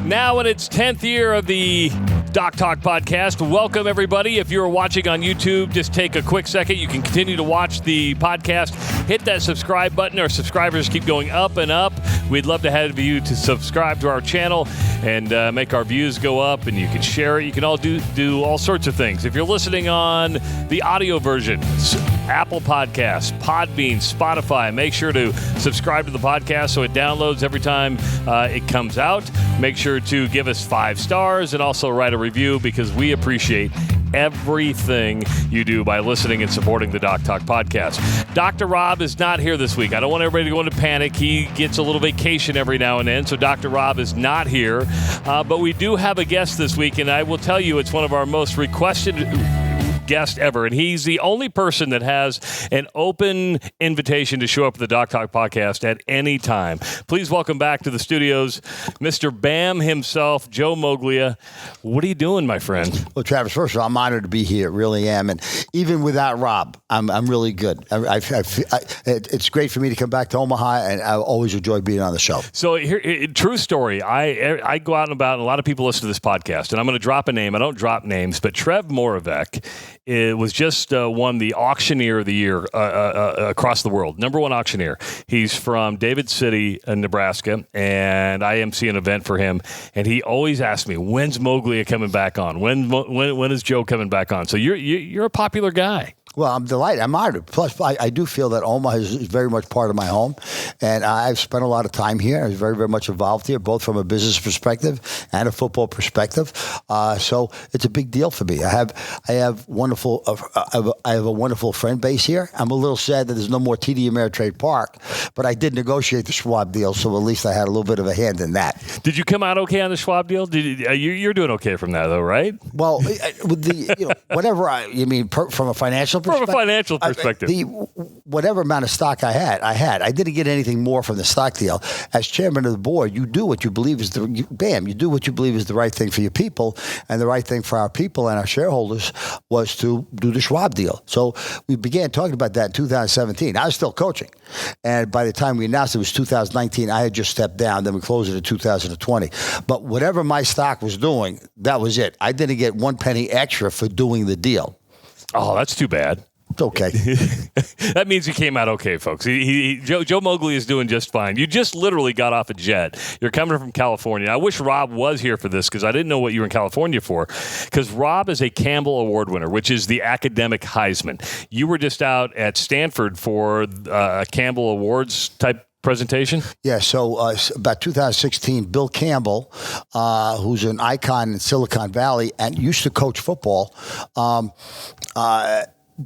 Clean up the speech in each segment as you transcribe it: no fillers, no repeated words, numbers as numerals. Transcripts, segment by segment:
Now in its 10th year of the Doc Talk Podcast. Welcome, everybody. If you're watching on YouTube, just take a quick second. You can continue to watch the podcast. Hit that subscribe button. Our subscribers keep going up and up. We'd love to have you to subscribe to our channel and make our views go up, and you can share it. You can all do all sorts of things. If you're listening on the audio version, Apple Podcasts, Podbean, Spotify, make sure to subscribe to the podcast so it downloads every time it comes out. Make sure to give us 5 stars and also write a review, because we appreciate everything you do by listening and supporting the Doc Talk Podcast. Dr. Rob is not here this week. I don't want everybody to go into panic. He gets a little vacation every now and then, so Dr. Rob is not here. But we do have a guest this week, and I will tell you it's one of our most requested guest ever, and he's the only person that has an open invitation to show up at the Doc Talk Podcast at any time. Please welcome back to the studios, Mr. Bam himself, Joe Moglia. What are you doing, my friend? Well, Travis, first of all, I'm honored to be here. Really am, and even without Rob, I'm really good. It's great for me to come back to Omaha, and I always enjoy being on the show. So, here, true story. I go out and about, and a lot of people listen to this podcast, and I'm going to drop a name. I don't drop names, but Trev Moravec was just won the Auctioneer of the Year across the world. Number 1 auctioneer. He's from David City, Nebraska, and I MC an event for him. And he always asks me, "When's Moglia coming back on? When is Joe coming back on?" So you're a popular guy. Well, I'm delighted. I'm honored. Plus, I do feel that Omaha is very much part of my home, and I've spent a lot of time here. I was very, very much involved here, both from a business perspective and a football perspective. So it's a big deal for me. I have a wonderful friend base here. I'm a little sad that there's no more TD Ameritrade Park, but I did negotiate the Schwab deal, so at least I had a little bit of a hand in that. Did you come out okay on the Schwab deal? You're doing okay from that, though, right? Well, with the from a financial perspective. From a financial perspective. Whatever amount of stock I had. I didn't get anything more from the stock deal. As chairman of the board, you do what you believe is you do what you believe is the right thing for your people, and the right thing for our people and our shareholders was to do the Schwab deal. So we began talking about that in 2017. I was still coaching, and by the time we announced it was 2019, I had just stepped down. Then we closed it in 2020. But whatever my stock was doing, that was it. I didn't get 1 penny extra for doing the deal. Oh, that's too bad. It's okay. That means you came out okay, folks. Joe Moglia is doing just fine. You just literally got off a jet. You're coming from California. I wish Rob was here for this, because I didn't know what you were in California for. Because Rob is a Campbell Award winner, which is the academic Heisman. You were just out at Stanford for a Campbell Awards type presentation? Yeah, so about 2016, Bill Campbell, who's an icon in Silicon Valley and used to coach football,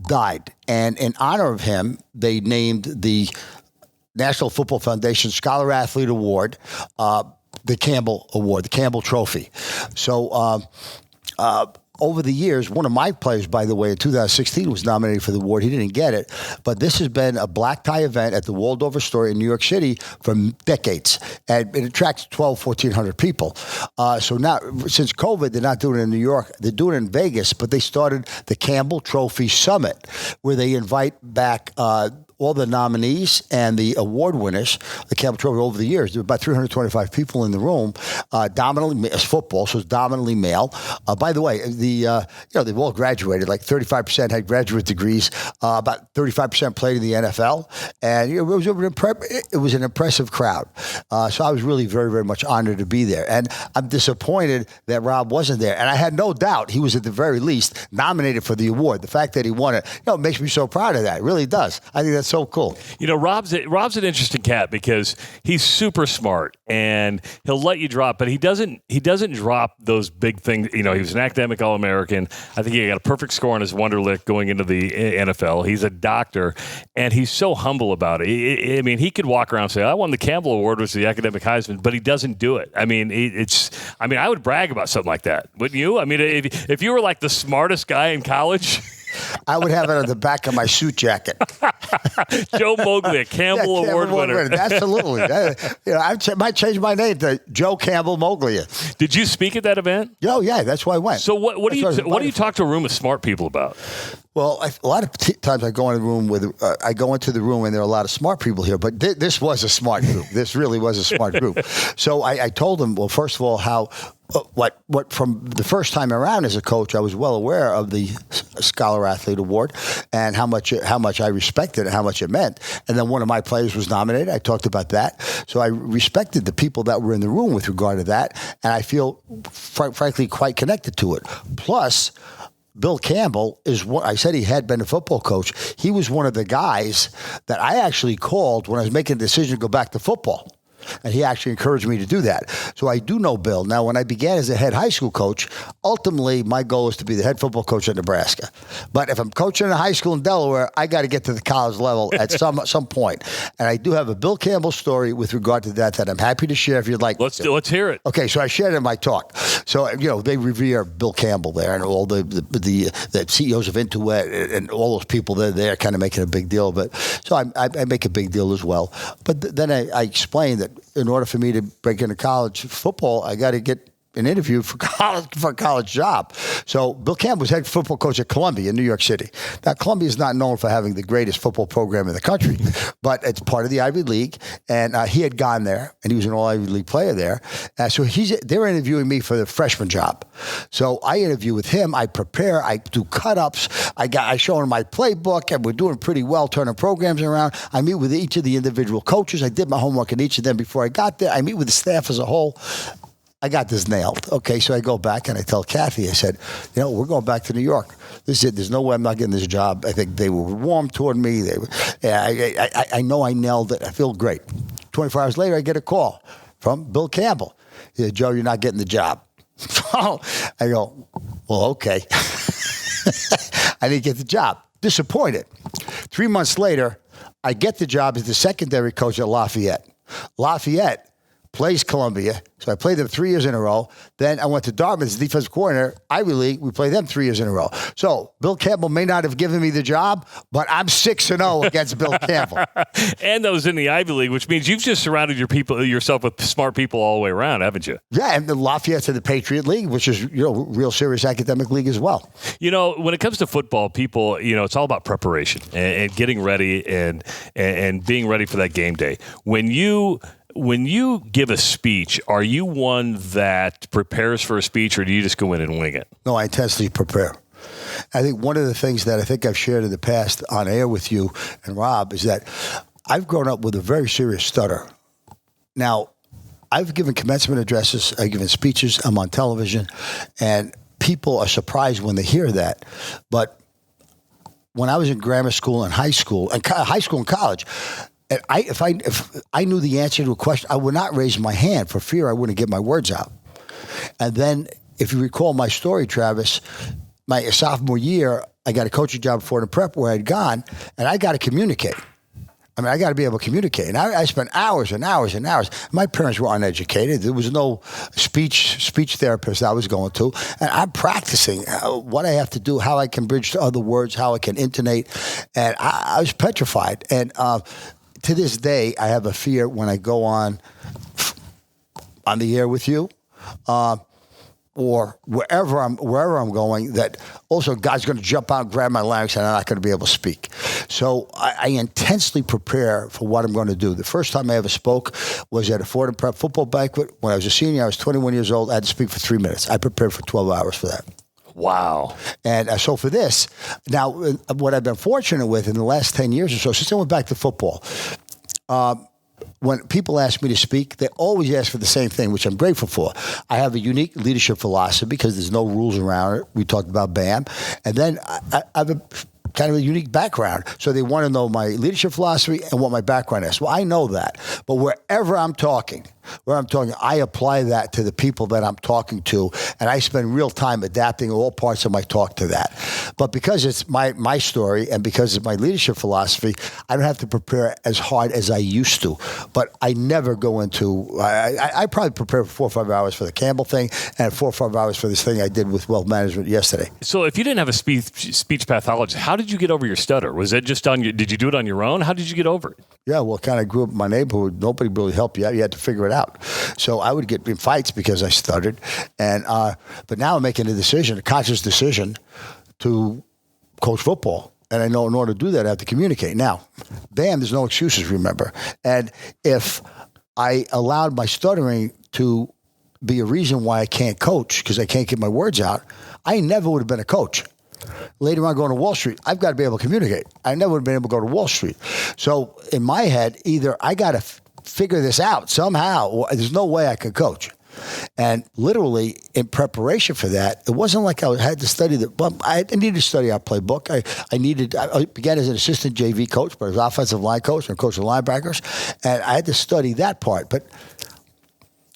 died. And in honor of him, they named the National Football Foundation Scholar Athlete Award the Campbell Award, the Campbell Trophy. So over the years, one of my players, by the way, in 2016 was nominated for the award. He didn't get it. But this has been a black tie event at the Waldorf Astoria in New York City for decades. And it attracts 1,400 people. So now, since COVID, they're not doing it in New York. They're doing it in Vegas. But they started the Campbell Trophy Summit, where they invite back all the nominees and the award winners, the Campbell Trophy over the years. There were about 325 people in the room, dominantly as football, so it's dominantly male. By the way, they've all graduated. Like 35% had graduate degrees. About 35% played in the NFL, and it was an impressive crowd. So I was really very, very much honored to be there. And I'm disappointed that Rob wasn't there. And I had no doubt he was at the very least nominated for the award. The fact that he won it, makes me so proud of that. It really does. I think that's so cool. Rob's an interesting cat because he's super smart and he'll let you drop, but he doesn't drop those big things. He was an academic All-American. I think he got a perfect score on his Wonderlic going into the NFL. He's a doctor, and he's so humble about it. He could walk around and say, "I won the Campbell Award, which is the academic Heisman," but he doesn't do it. I would brag about something like that, wouldn't you? If you were like the smartest guy in college, I would have it on the back of my suit jacket. Joe Moglia, Campbell Award winner. Absolutely. I might change my name to Joe Campbell Moglia. Did you speak at that event? Oh, yeah, that's why I went. So what do you talk to a room of smart people about? Well, a lot of times I go into the room and there are a lot of smart people here, but this was a smart group. This really was a smart group. So I told them, well, first of all, how what from the first time around as a coach, I was well aware of the Scholar Athlete Award and how much I respected it and how much it meant. And then one of my players was nominated. I talked about that. So I respected the people that were in the room with regard to that, and I feel, frankly, quite connected to it. Plus, Bill Campbell is what I said. He had been a football coach. He was one of the guys that I actually called when I was making a decision to go back to football. And he actually encouraged me to do that. So I do know Bill. Now, when I began as a head high school coach, ultimately my goal is to be the head football coach at Nebraska. But if I'm coaching in a high school in Delaware, I got to get to the college level at some point. And I do have a Bill Campbell story with regard to that I'm happy to share if you'd like. Let's hear it. Okay, so I shared it in my talk. So, they revere Bill Campbell there and all the CEOs of Intuit and all those people they're kind of making a big deal. But so I make a big deal as well. But then I explained that in order for me to break into college football, I got to get an interview for a college job. So Bill Campbell was head football coach at Columbia in New York City. Now, Columbia is not known for having the greatest football program in the country, but it's part of the Ivy League, and he had gone there, and he was an all-Ivy League player there. So they're interviewing me for the freshman job. So I interview with him. I prepare. I do cut-ups. I show him my playbook, and we're doing pretty well, turning programs around. I meet with each of the individual coaches. I did my homework on each of them before I got there. I meet with the staff as a whole. I got this nailed. Okay, so I go back and I tell Kathy, I said, we're going back to New York. This is it. There's no way I'm not getting this job. I think they were warm toward me. I know I nailed it. I feel great. 24 hours later, I get a call from Bill Campbell. He said, Joe, you're not getting the job. So I go, well, okay. I didn't get the job. Disappointed. 3 months later, I get the job as the secondary coach at Lafayette. Lafayette plays Columbia, so I played them 3 years in a row. Then I went to Dartmouth as defensive coordinator, Ivy League. We played them 3 years in a row. So Bill Campbell may not have given me the job, but I'm 6-0 against Bill Campbell. And those in the Ivy League, which means you've just surrounded yourself with smart people all the way around, haven't you? Yeah, and the Lafayette's in the Patriot League, which is real serious academic league as well. When it comes to football, people, it's all about preparation and getting ready and being ready for that game day. When you give a speech, are you one that prepares for a speech, or do you just go in and wing it? No, I intensely prepare. I think one of the things that I think I've shared in the past on air with you and Rob is that I've grown up with a very serious stutter. Now, I've given commencement addresses, I've given speeches, I'm on television, and people are surprised when they hear that. But when I was in grammar school and high school and college, and if I knew the answer to a question, I would not raise my hand for fear I wouldn't get my words out. And then, if you recall my story, Travis, my sophomore year, I got a coaching job before the prep where I'd gone, and I got to communicate. I got to be able to communicate. And I spent hours and hours and hours. My parents were uneducated. There was no speech therapist I was going to. And I'm practicing what I have to do, how I can bridge to other words, how I can intonate. And I was petrified. And to this day, I have a fear when I go on the air with you, or wherever I'm going, that also God's going to jump out and grab my larynx and I'm not going to be able to speak. So I intensely prepare for what I'm going to do. The first time I ever spoke was at a Fordham Prep football banquet. When I was a senior, I was 21 years old. I had to speak for 3 minutes. I prepared for 12 hours for that. Wow. And so for this, now what I've been fortunate with in the last 10 years or so, since I went back to football, when people ask me to speak, they always ask for the same thing, which I'm grateful for. I have a unique leadership philosophy because there's no rules around it. We talked about BAM. And then I have a kind of a unique background. So they want to know my leadership philosophy and what my background is. Well, I know that. But wherever I'm talking, I apply that to the people that I'm talking to, and I spend real time adapting all parts of my talk to that. But because it's my story and because it's my leadership philosophy, I don't have to prepare as hard as I used to. But I never go into, I probably prepare for 4 or 5 hours for the Campbell thing and 4 or 5 hours for this thing I did with wealth management yesterday. So if you didn't have a speech pathologist, how did you get over your stutter? Was it just did you do it on your own? How did you get over it? Yeah, well, kind of grew up in my neighborhood. Nobody really helped you out. You had to figure it out. So I would get in fights because I stuttered. And but now I'm making a conscious decision to coach football. And I know in order to do that, I have to communicate. Now, bam, there's no excuses, remember. And if I allowed my stuttering to be a reason why I can't coach because I can't get my words out, I never would have been a coach. Later on going to Wall Street, I've got to be able to communicate. I never would have been able to go to Wall Street. So in my head, either I got to figure this out somehow, or there's no way I could coach. And literally, in preparation for that, it wasn't like I had to study I needed to study our playbook. I began as an assistant JV coach, but as offensive line coach and coach of linebackers, and I had to study that part. But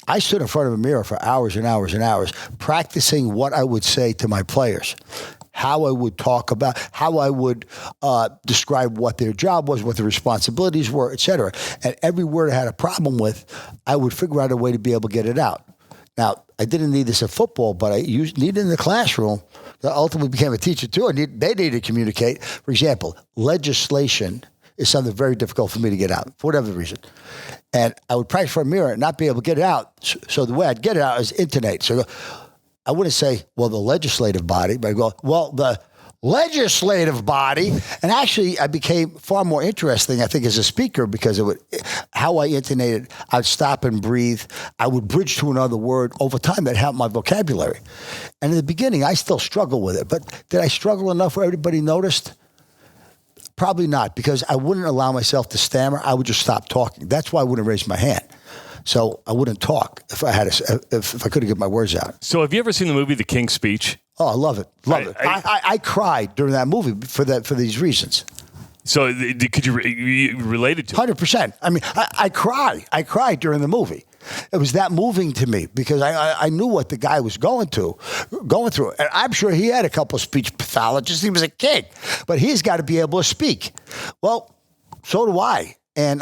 I stood in front of a mirror for hours and hours and hours, practicing what I would say to my players, how I would talk about, how I would describe what their job was, what their responsibilities were, et cetera. And every word I had a problem with, I would figure out a way to be able to get it out. Now, I didn't need this in football, but I needed it in the classroom. I ultimately became a teacher, too. They needed to communicate. For example, legislation is something very difficult for me to get out, for whatever reason. And I would practice for a mirror and not be able to get it out. So the way I'd get it out is intonate. So I wouldn't say, well, the legislative body, but I'd go, well, the legislative body. And actually, I became far more interesting, I think, as a speaker because how I intonated, I'd stop and breathe. I would bridge to another word. Over time, that helped my vocabulary. And in the beginning, I still struggle with it. But did I struggle enough where everybody noticed? Probably not, because I wouldn't allow myself to stammer. I would just stop talking. That's why I wouldn't raise my hand. So I wouldn't talk if I couldn't get my words out. So have you ever seen the movie The King's Speech? Oh, I love it. Love it. I cried during that movie for these reasons. So could you relate it to 100%. I mean, I cry. I cried during the movie. It was that moving to me because I knew what the guy was going through. And I'm sure he had a couple of speech pathologists. He was a kid. But he's got to be able to speak. Well, so do I. And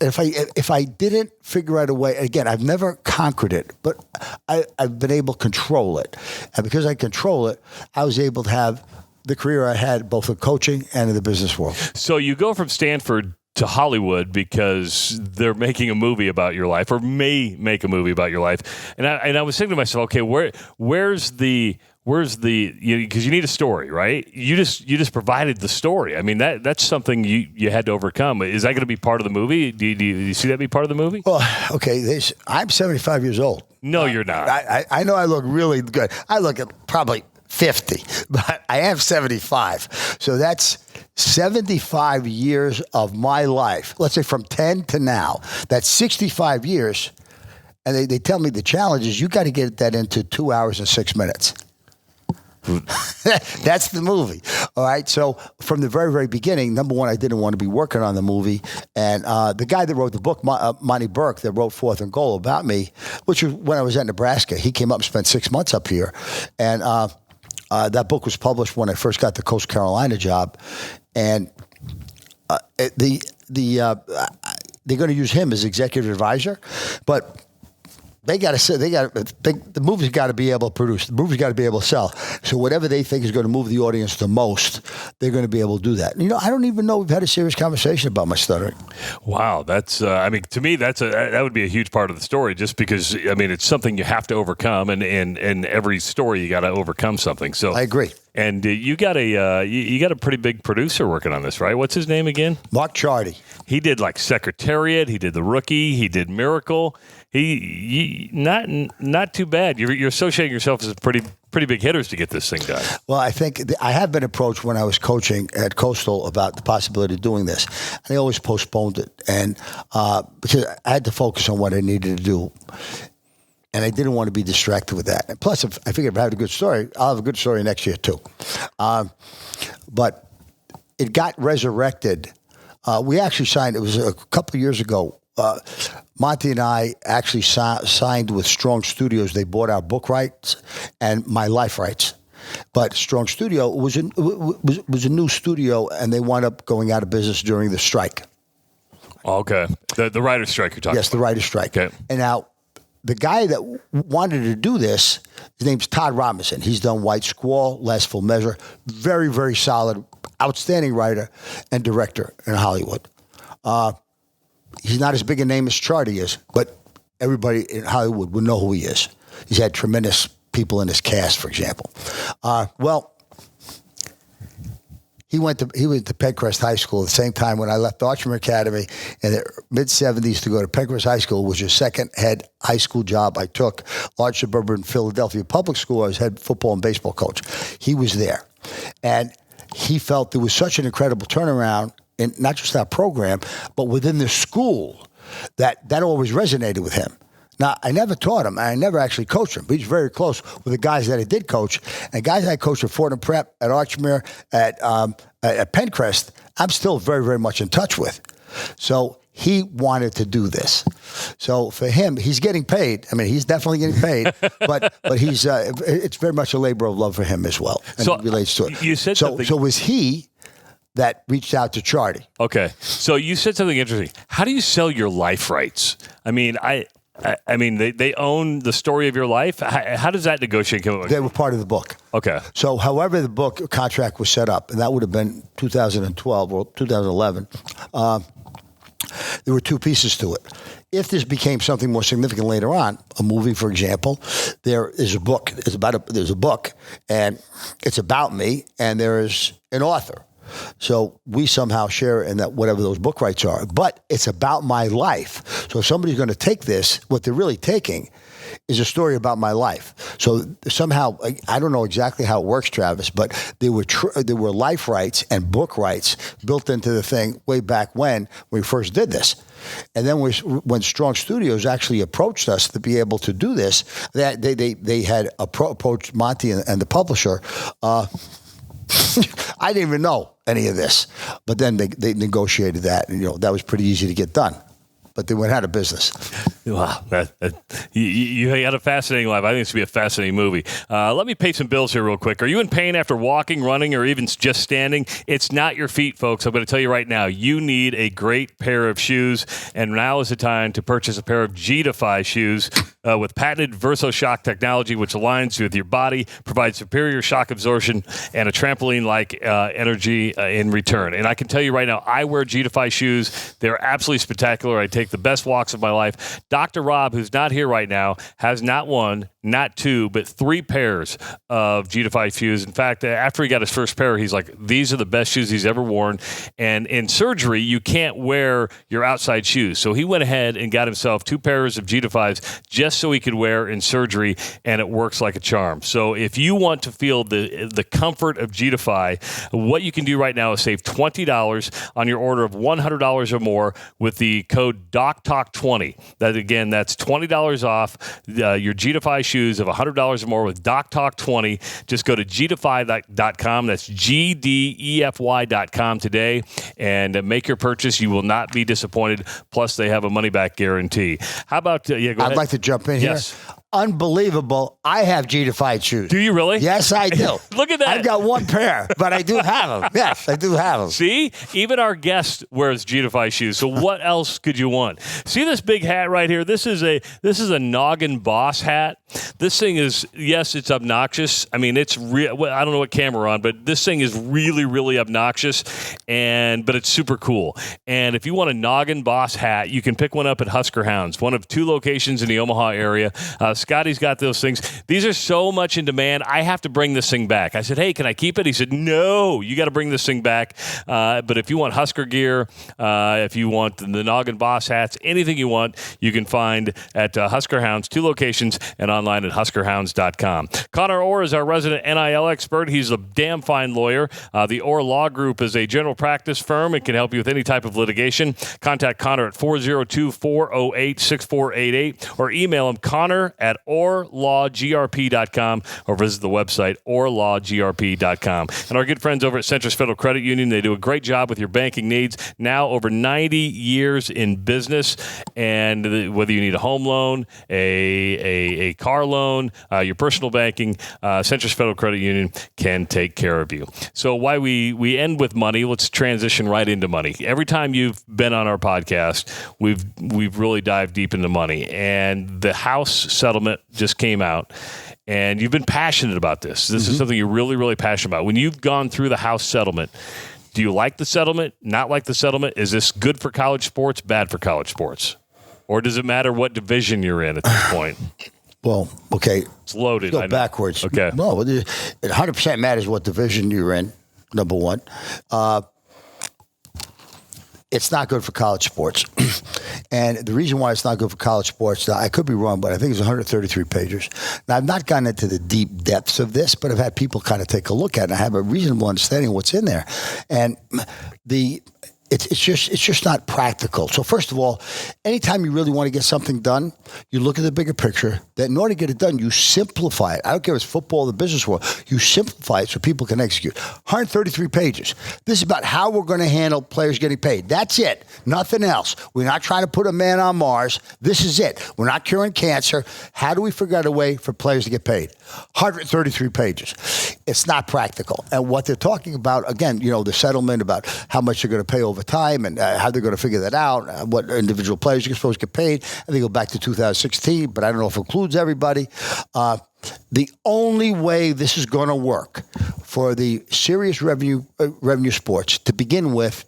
if I didn't figure out a way, again, I've never conquered it, but I've been able to control it. And because I control it, I was able to have the career I had both in coaching and in the business world. So you go from Stanford to Hollywood because they're making a movie about your life, or may make a movie about your life. And I was thinking to myself, okay, where's the because you need a story, right? You just provided the story. I mean, that's something you had to overcome. Is that going to be part of the movie? Do you see that be part of the movie? Well, okay, I'm 75 years old. No, you're not. I know I look really good. I look at probably 50, but I am 75. So that's 75 years of my life. Let's say from 10 to now. That's 65 years. And they tell me the challenge is you got to get that into 2 hours and 6 minutes. That's the movie. All right. So from the very, very beginning, number one, I didn't want to be working on the movie. And the guy that wrote the book, Monty Burke, that wrote Fourth and Goal about me, which was when I was at Nebraska, he came up and spent 6 months up here. And that book was published when I first got the Costal Carolina job. And they're going to use him as executive advisor. But the movie's got to be able to produce. The movie's got to be able to sell. So whatever they think is going to move the audience the most, they're going to be able to do that. And, I don't even know we've had a serious conversation about my stuttering. Wow, that's. To me, that would be a huge part of the story. Just because it's something you have to overcome, and every story you got to overcome something. So I agree. And you got a pretty big producer working on this, right? What's his name again? Mark Chardy. He did like Secretariat. He did The Rookie. He did Miracle. He not too bad. You're associating yourself as pretty big hitters to get this thing done. Well, I think I have been approached when I was coaching at Coastal about the possibility of doing this, and I always postponed it, and because I had to focus on what I needed to do. And I didn't want to be distracted with that. And plus, I figured if I have a good story, I'll have a good story next year too. But it got resurrected. We actually signed, it was a couple of years ago, Monty and I actually signed with Strong Studios. They bought our book rights and my life rights. But Strong Studio was a new studio, and they wound up going out of business during the strike. Okay. The writer's strike you're talking about. Yes, the writer's strike. Okay. And now, the guy that wanted to do this, his name's Todd Robinson. He's done White Squall, Last Full Measure. Very, very solid, outstanding writer and director in Hollywood. He's not as big a name as Chardy is, but everybody in Hollywood would know who he is. He's had tremendous people in his cast, for example. Well, He went to Pencrest High School at the same time when I left Archer Academy in the mid-'70s to go to Pencrest High School, which was the second head high school job I took. Large suburban Philadelphia public school. I was head football and baseball coach. He was there. And he felt there was such an incredible turnaround in not just our program, but within the school that always resonated with him. Now, I never taught him. I never actually coached him. But he's very close with the guys that I did coach. And guys I coached at Fordham Prep, at Archmere, at Pencrest, I'm still very, very much in touch with. So he wanted to do this. So for him, he's getting paid. I mean, he's definitely getting paid. but he's it's very much a labor of love for him as well. And it relates to it. You said something. So was he that reached out to Charlie. Okay. So you said something interesting. How do you sell your life rights? I mean, I mean, they own the story of your life. How does that negotiate come up? They were part of the book. Okay. So however the book contract was set up, and that would have been 2012 or 2011, there were two pieces to it. If this became something more significant later on, a movie, for example, there is a book. There's a book, and it's about me, and there is an author. So we somehow share in that, whatever those book rights are. But it's about my life. So if somebody's going to take this, what they're really taking is a story about my life. So somehow, I don't know exactly how it works, Travis, but there were life rights and book rights built into the thing way back when we first did this. And then when Strong Studios actually approached us to be able to do this, they had approached Monty and the publisher. I didn't even know any of this, but then they negotiated that, and that was pretty easy to get done. But they went out of business. Wow, you had a fascinating life. I think this would be a fascinating movie. Let me pay some bills here real quick. Are you in pain after walking, running, or even just standing? It's not your feet, folks. I'm going to tell you right now, you need a great pair of shoes, and now is the time to purchase a pair of G-Defy shoes with patented VersoShock technology, which aligns with your body, provides superior shock absorption, and a trampoline-like energy in return. And I can tell you right now, I wear G-Defy shoes. They're absolutely spectacular. I take the best walks of my life. Dr. Rob, who's not here right now, has not one, not two, but 3 pairs of G-Defy shoes. In fact, after he got his first pair, he's like, these are the best shoes he's ever worn. And in surgery, you can't wear your outside shoes. So he went ahead and got himself 2 pairs of G-Defys just so he could wear in surgery, and it works like a charm. So if you want to feel the comfort of G-Defy, what you can do right now is save $20 on your order of $100 or more with the code DocTalk20. That's $20 off your G-Defy shoes of $100 or more with DocTalk20. Just go to gdefy.com. That's GDEFY.com today and make your purchase. You will not be disappointed. Plus, they have a money-back guarantee. How about, go ahead. I'd like to jump in here. Unbelievable. I have G-Defy shoes. Do you really? Yes, I do. Look at that. I've got 1 pair, but I do have them. Yes, I do have them. See? Even our guest wears G-Defy shoes. So what else could you want? See this big hat right here? This is a Noggin Boss hat. This thing is, yes, it's obnoxious. I mean, it's real. I don't know what camera we're on, but this thing is really, really obnoxious, but it's super cool. And if you want a Noggin Boss hat, you can pick one up at Husker Hounds, one of 2 locations in the Omaha area. Scotty's got those things. These are so much in demand. I have to bring this thing back. I said, hey, can I keep it? He said, no, you got to bring this thing back. But if you want Husker gear, if you want the Noggin Boss hats, anything you want, you can find at Husker Hounds, 2 locations, and online at huskerhounds.com. Connor Orr is our resident NIL expert. He's a damn fine lawyer. The Orr Law Group is a general practice firm and can help you with any type of litigation. Contact Connor at 402-408-6488 or email him connor@orlawgrp.com or visit the website orlawgrp.com. And our good friends over at Centris Federal Credit Union, they do a great job with your banking needs. Now over 90 years in business, and whether you need a home loan, a car loan, your personal banking, Centris Federal Credit Union can take care of you. So why we end with money, let's transition right into money. Every time you've been on our podcast, we've really dived deep into money, and the House settlement just came out, and you've been passionate about this. This is something you're really, really passionate about. When you've gone through the House settlement, do you like the settlement, not like the settlement? Is this good for college sports, bad for college sports? Or does it matter what division you're in at this point? Well, okay. It's loaded. Let's go backwards. Okay. No, it 100% matters what division you're in. number one. It's not good for college sports. And the reason why it's not good for college sports, now, I could be wrong, but I think it's 133 pages. Now, I've not gotten into the deep depths of this, but I've had people kind of take a look at it, and I have a reasonable understanding of what's in there. And it's just not practical. So first of all, anytime you really want to get something done, you look at the bigger picture. That in order to get it done, you simplify it. I don't care if it's football or the business world. You simplify it so people can execute. 133 pages. This is about how we're going to handle players getting paid. That's it. Nothing else. We're not trying to put a man on Mars. This is it. We're not curing cancer. How do we figure out a way for players to get paid? 133 pages. It's not practical. And what they're talking about, again, the settlement about how much they're going to pay over time and how they're going to figure that out, what individual players are supposed to get paid. And they go back to 2016, but I don't know if it includes everybody. The only way this is going to work for the serious revenue sports, to begin with,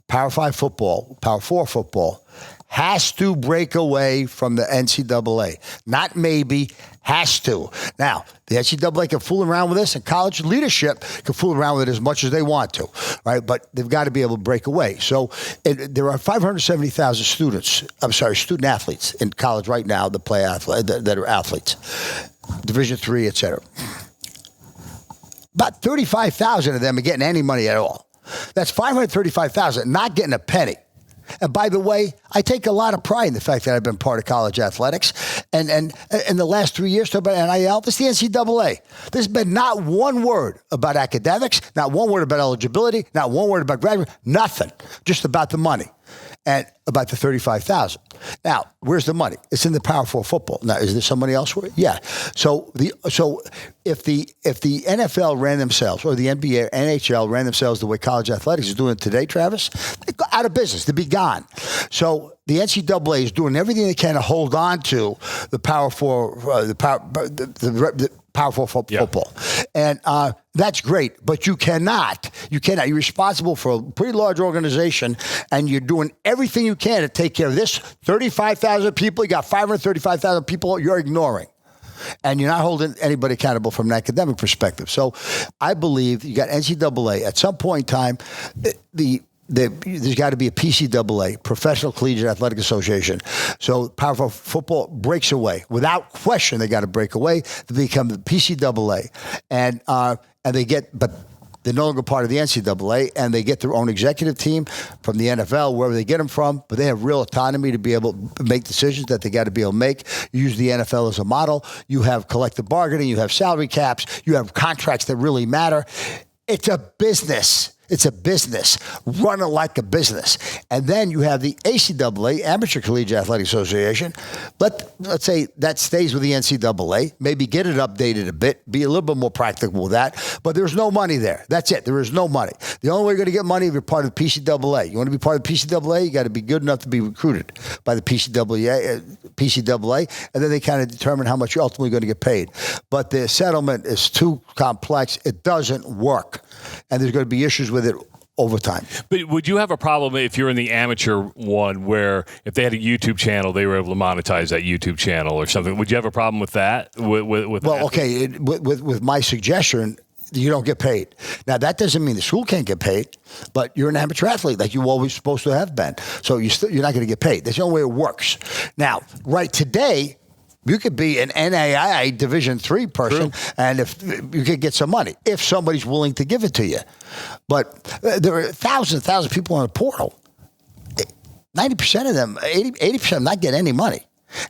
Power 5 football, Power 4 football, has to break away from the NCAA. Not maybe, has to. Now, the NCAA can fool around with this, and college leadership can fool around with it as much as they want to, right? But they've got to be able to break away. So there are 570,000 student athletes in college right now that are athletes, Division III, et cetera. About 35,000 of them are getting any money at all. That's 535,000 not getting a penny. And by the way, I take a lot of pride in the fact that I've been part of college athletics. And in the last 3 years, talking about NIL, this is the NCAA. There's been not one word about academics, not one word about eligibility, not one word about graduate, nothing. Just about the money and about the 35,000. Now, where's the money? It's in the Power 4 football. Now, is there somebody else? Yeah. So if the NFL ran themselves, or the NBA, NHL ran themselves the way college athletics is doing it today, Travis, they'd go out of business. They'd be gone. So the NCAA is doing everything they can to hold on to the Power 4, Power 4 football. And that's great, but you cannot. You're responsible for a pretty large organization, and you're doing everything you can to take care of this 35,000 people. You got 535,000 people you're ignoring. And you're not holding anybody accountable from an academic perspective. So I believe you got NCAA. At some point in time, there's got to be a PCAA, Professional Collegiate Athletic Association. So Power 4 football breaks away. Without question, they got to break away to become the PCAA. And they get, but they're no longer part of the NCAA, and they get their own executive team from the NFL, wherever they get them from, but they have real autonomy to be able to make decisions that they got to be able to make. You use the NFL as a model. You have collective bargaining. You have salary caps. You have contracts that really matter. It's a business. It's a business. Run it like a business. And then you have the ACAA, Amateur Collegiate Athletic Association. Let's say that stays with the NCAA. Maybe get it updated a bit. Be a little bit more practical with that. But there's no money there. That's it. There is no money. The only way you're going to get money is if you're part of the PCAA. You want to be part of the PCAA, you got to be good enough to be recruited by the PCAA, and then they kind of determine how much you're ultimately going to get paid. But the settlement is too complex. It doesn't work. And there's going to be issues with it over time. But would you have a problem if you're in the amateur one where if they had a YouTube channel, they were able to monetize that YouTube channel or something? Would you have a problem with that? With my suggestion, you don't get paid. Now, that doesn't mean the school can't get paid, but you're an amateur athlete like you always supposed to have been. So you're not going to get paid. That's the only way it works. Now, right today, you could be an NAIA Division III person, and if you could get some money, if somebody's willing to give it to you. But there are thousands of people on the portal. 90% of them, 80% of them not getting any money.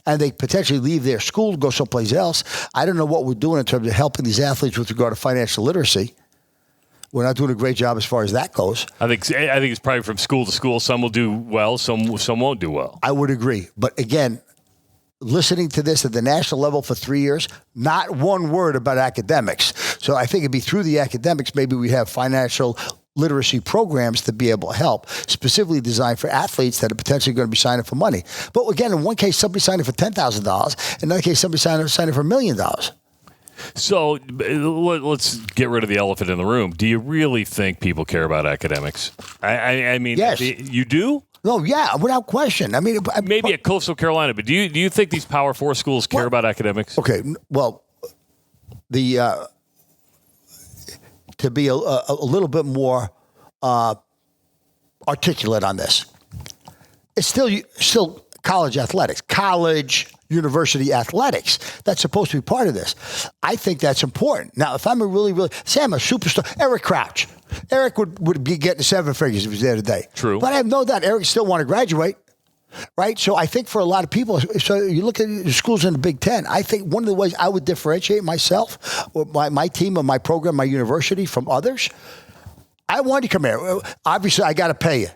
And they potentially leave their school to go someplace else. I don't know what we're doing in terms of helping these athletes with regard to financial literacy. We're not doing a great job as far as that goes. I think it's probably from school to school. Some will do well, some won't do well. I would agree. But again, listening to this at the national level for 3 years, not one word about academics. So I think it'd be through the academics, maybe we have financial literacy programs to be able to help, specifically designed for athletes that are potentially going to be signing for money. But again, in one case, somebody signing for $10,000. In another case, somebody signing for $1 million. So let's get rid of the elephant in the room. Do you really think people care about academics? I mean, yes. You do? No, yeah, without question. I mean, maybe at Coastal Carolina, but do you think these Power 4 schools care about academics? Okay, well, to be a little bit more articulate on this. It's still college athletics, university athletics. That's supposed to be part of this. I think that's important. Now, if I'm I'm a superstar, Eric Crouch. Eric would be getting 7 figures if he was there today. True. But I have no doubt Eric still want to graduate. Right? So I think for a lot of people, so you look at the schools in the Big Ten, I think one of the ways I would differentiate myself, or my team, or my program, my university from others, I want you to come here. Obviously, I got to pay you.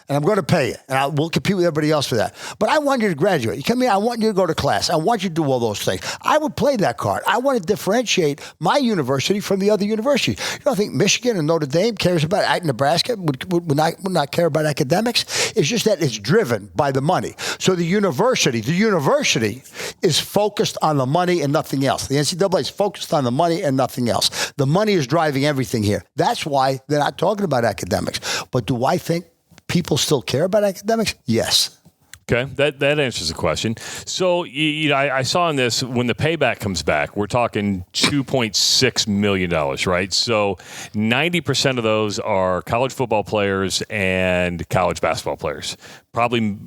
And I'm going to pay you, and we'll compete with everybody else for that. But I want you to graduate. You come here, I want you to go to class. I want you to do all those things. I would play that card. I want to differentiate my university from the other universities. You don't think Michigan and Notre Dame cares about Nebraska would not care about academics? It's just that it's driven by the money. So the university is focused on the money and nothing else. The NCAA is focused on the money and nothing else. The money is driving everything here. That's why they're not talking about academics. But do I think people still care about academics? Yes. Okay, that answers the question. So, I saw in this, when the payback comes back, we're talking $2.6 million, right? So 90% of those are college football players and college basketball players. Probably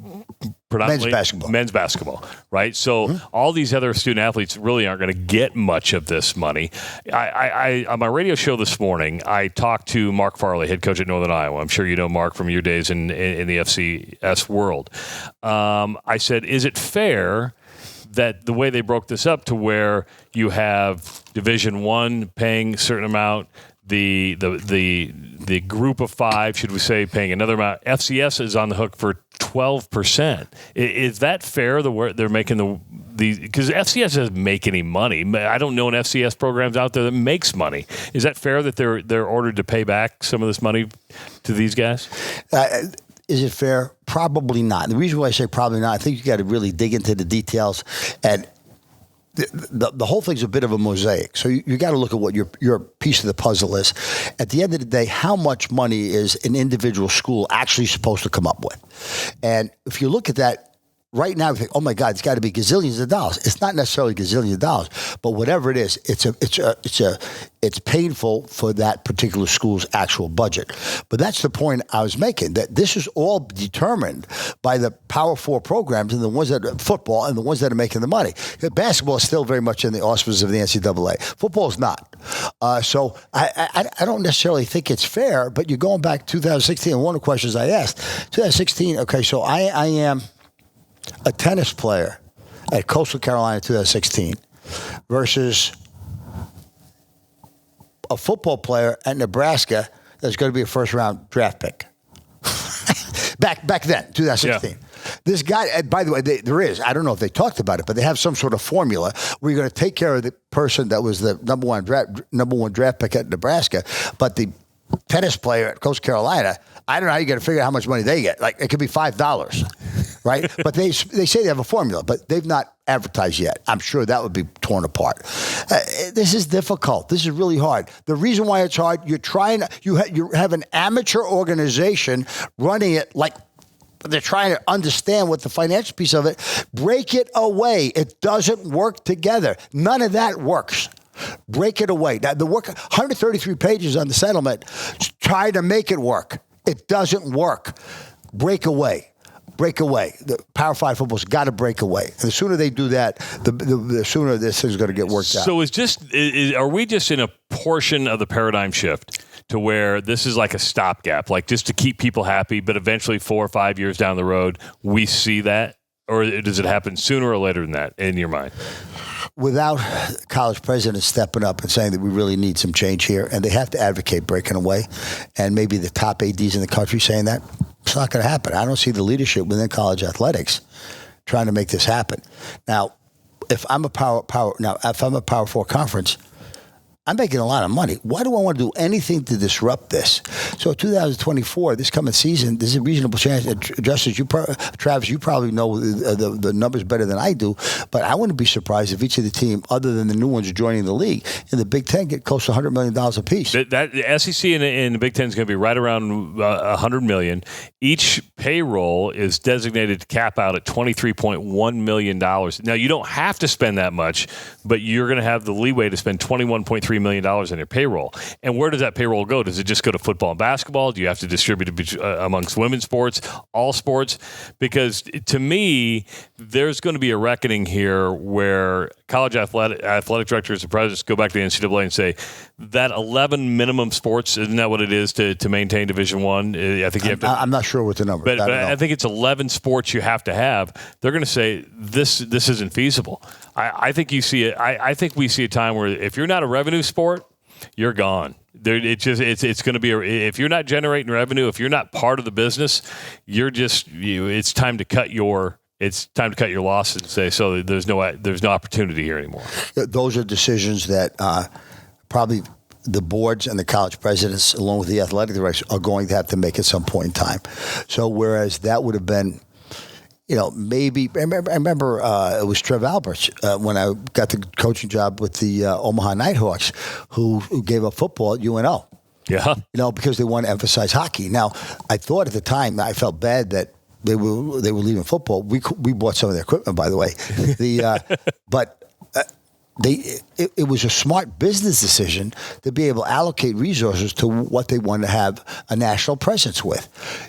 predominantly men's basketball, right? So all these other student athletes really aren't going to get much of this money. I on my radio show this morning, I talked to Mark Farley, head coach at Northern Iowa. I'm sure you know Mark from your days in the FCS world. I said, is it fair that the way they broke this up to where you have Division I paying a certain amount, the group of 5, should we say, paying another amount, FCS is on the hook for 12%. Is that fair, the way they're making because FCS doesn't make any money. I don't know an FCS programs out there that makes money. Is that fair that they're ordered to pay back some of this money to these guys? Is it fair? Probably not. The reason why I say probably not, I think you got to really dig into the details, and the whole thing's a bit of a mosaic. So you got to look at what your piece of the puzzle is. At the end of the day, how much money is an individual school actually supposed to come up with? And if you look at that right now, you think, oh my God, it's got to be gazillions of dollars. It's not necessarily gazillions of dollars, but whatever it is, it's painful for that particular school's actual budget. But that's the point I was making, that this is all determined by the Power 4 programs and the ones that are football and the ones that are making the money. Basketball is still very much in the auspices of the NCAA. Football is not. So I don't necessarily think it's fair, but you're going back to 2016, and one of the questions I asked, 2016, okay, so I am a tennis player at Costal Carolina 2016 versus a football player at Nebraska that's going to be a first-round draft pick. back then, 2016. Yeah. This guy, by the way, there is, I don't know if they talked about it, but they have some sort of formula where you're going to take care of the person that was the number one draft pick at Nebraska, but the tennis player at Coastal Carolina, I don't know how you got to figure out how much money they get. Like, it could be $5, right? But they say they have a formula, but they've not advertised yet. I'm sure that would be torn apart. This is difficult. This is really hard. The reason why it's hard, you have an amateur organization running it like they're trying to understand what the financial piece of it. Break it away. It doesn't work together. None of that works. Break it away. Now, the work, 133 pages on the settlement, try to make it work. It doesn't work. Break away. Break away. The Power 5 football's got to break away. And the sooner they do that, the sooner this thing's going to get worked out. So are we just in a portion of the paradigm shift to where this is like a stopgap, like just to keep people happy, but eventually 4 or 5 years down the road, we see that? Or does it happen sooner or later than that, in your mind? Without college presidents stepping up and saying that we really need some change here, and they have to advocate breaking away, and maybe the top ADs in the country saying that, it's not going to happen. I don't see the leadership within college athletics trying to make this happen. Now, if I'm a Power 4 conference, I'm making a lot of money. Why do I want to do anything to disrupt this? So 2024, this coming season, there's a reasonable chance. Justice, Travis, you probably know the numbers better than I do, but I wouldn't be surprised if each of the team, other than the new ones joining the league, in the Big Ten get close to $100 million apiece. The SEC and the Big Ten is going to be right around $100 million. Each payroll is designated to cap out at $23.1 million. Now, you don't have to spend that much, but you're going to have the leeway to spend $21.3 $23 million in your payroll. And where does that payroll go? Does it just go to football and basketball? Do you have to distribute it amongst women's sports, all sports? Because to me, there's going to be a reckoning here where college athletic directors and presidents go back to the NCAA and say, that 11 minimum sports, isn't that what it is to maintain Division I? I think you have to. I'm not sure what the number is. But I think it's 11 sports you have to have. They're going to say, this isn't feasible. I think you see it. I think we see a time where if you're not a revenue sport, you're gone. It's going to be if you're not generating revenue, if you're not part of the business, it's time to cut your losses and say, so there's no opportunity here anymore. Those are decisions that probably the boards and the college presidents, along with the athletic directors, are going to have to make at some point in time. So whereas that would have been, maybe I remember it was Trev Alberts when I got the coaching job with the Omaha Nighthawks, who gave up football at UNO. Yeah, because they want to emphasize hockey. Now, I thought at the time I felt bad that they were leaving football. We bought some of their equipment, by the way. But it was a smart business decision to be able to allocate resources to what they want to have a national presence with.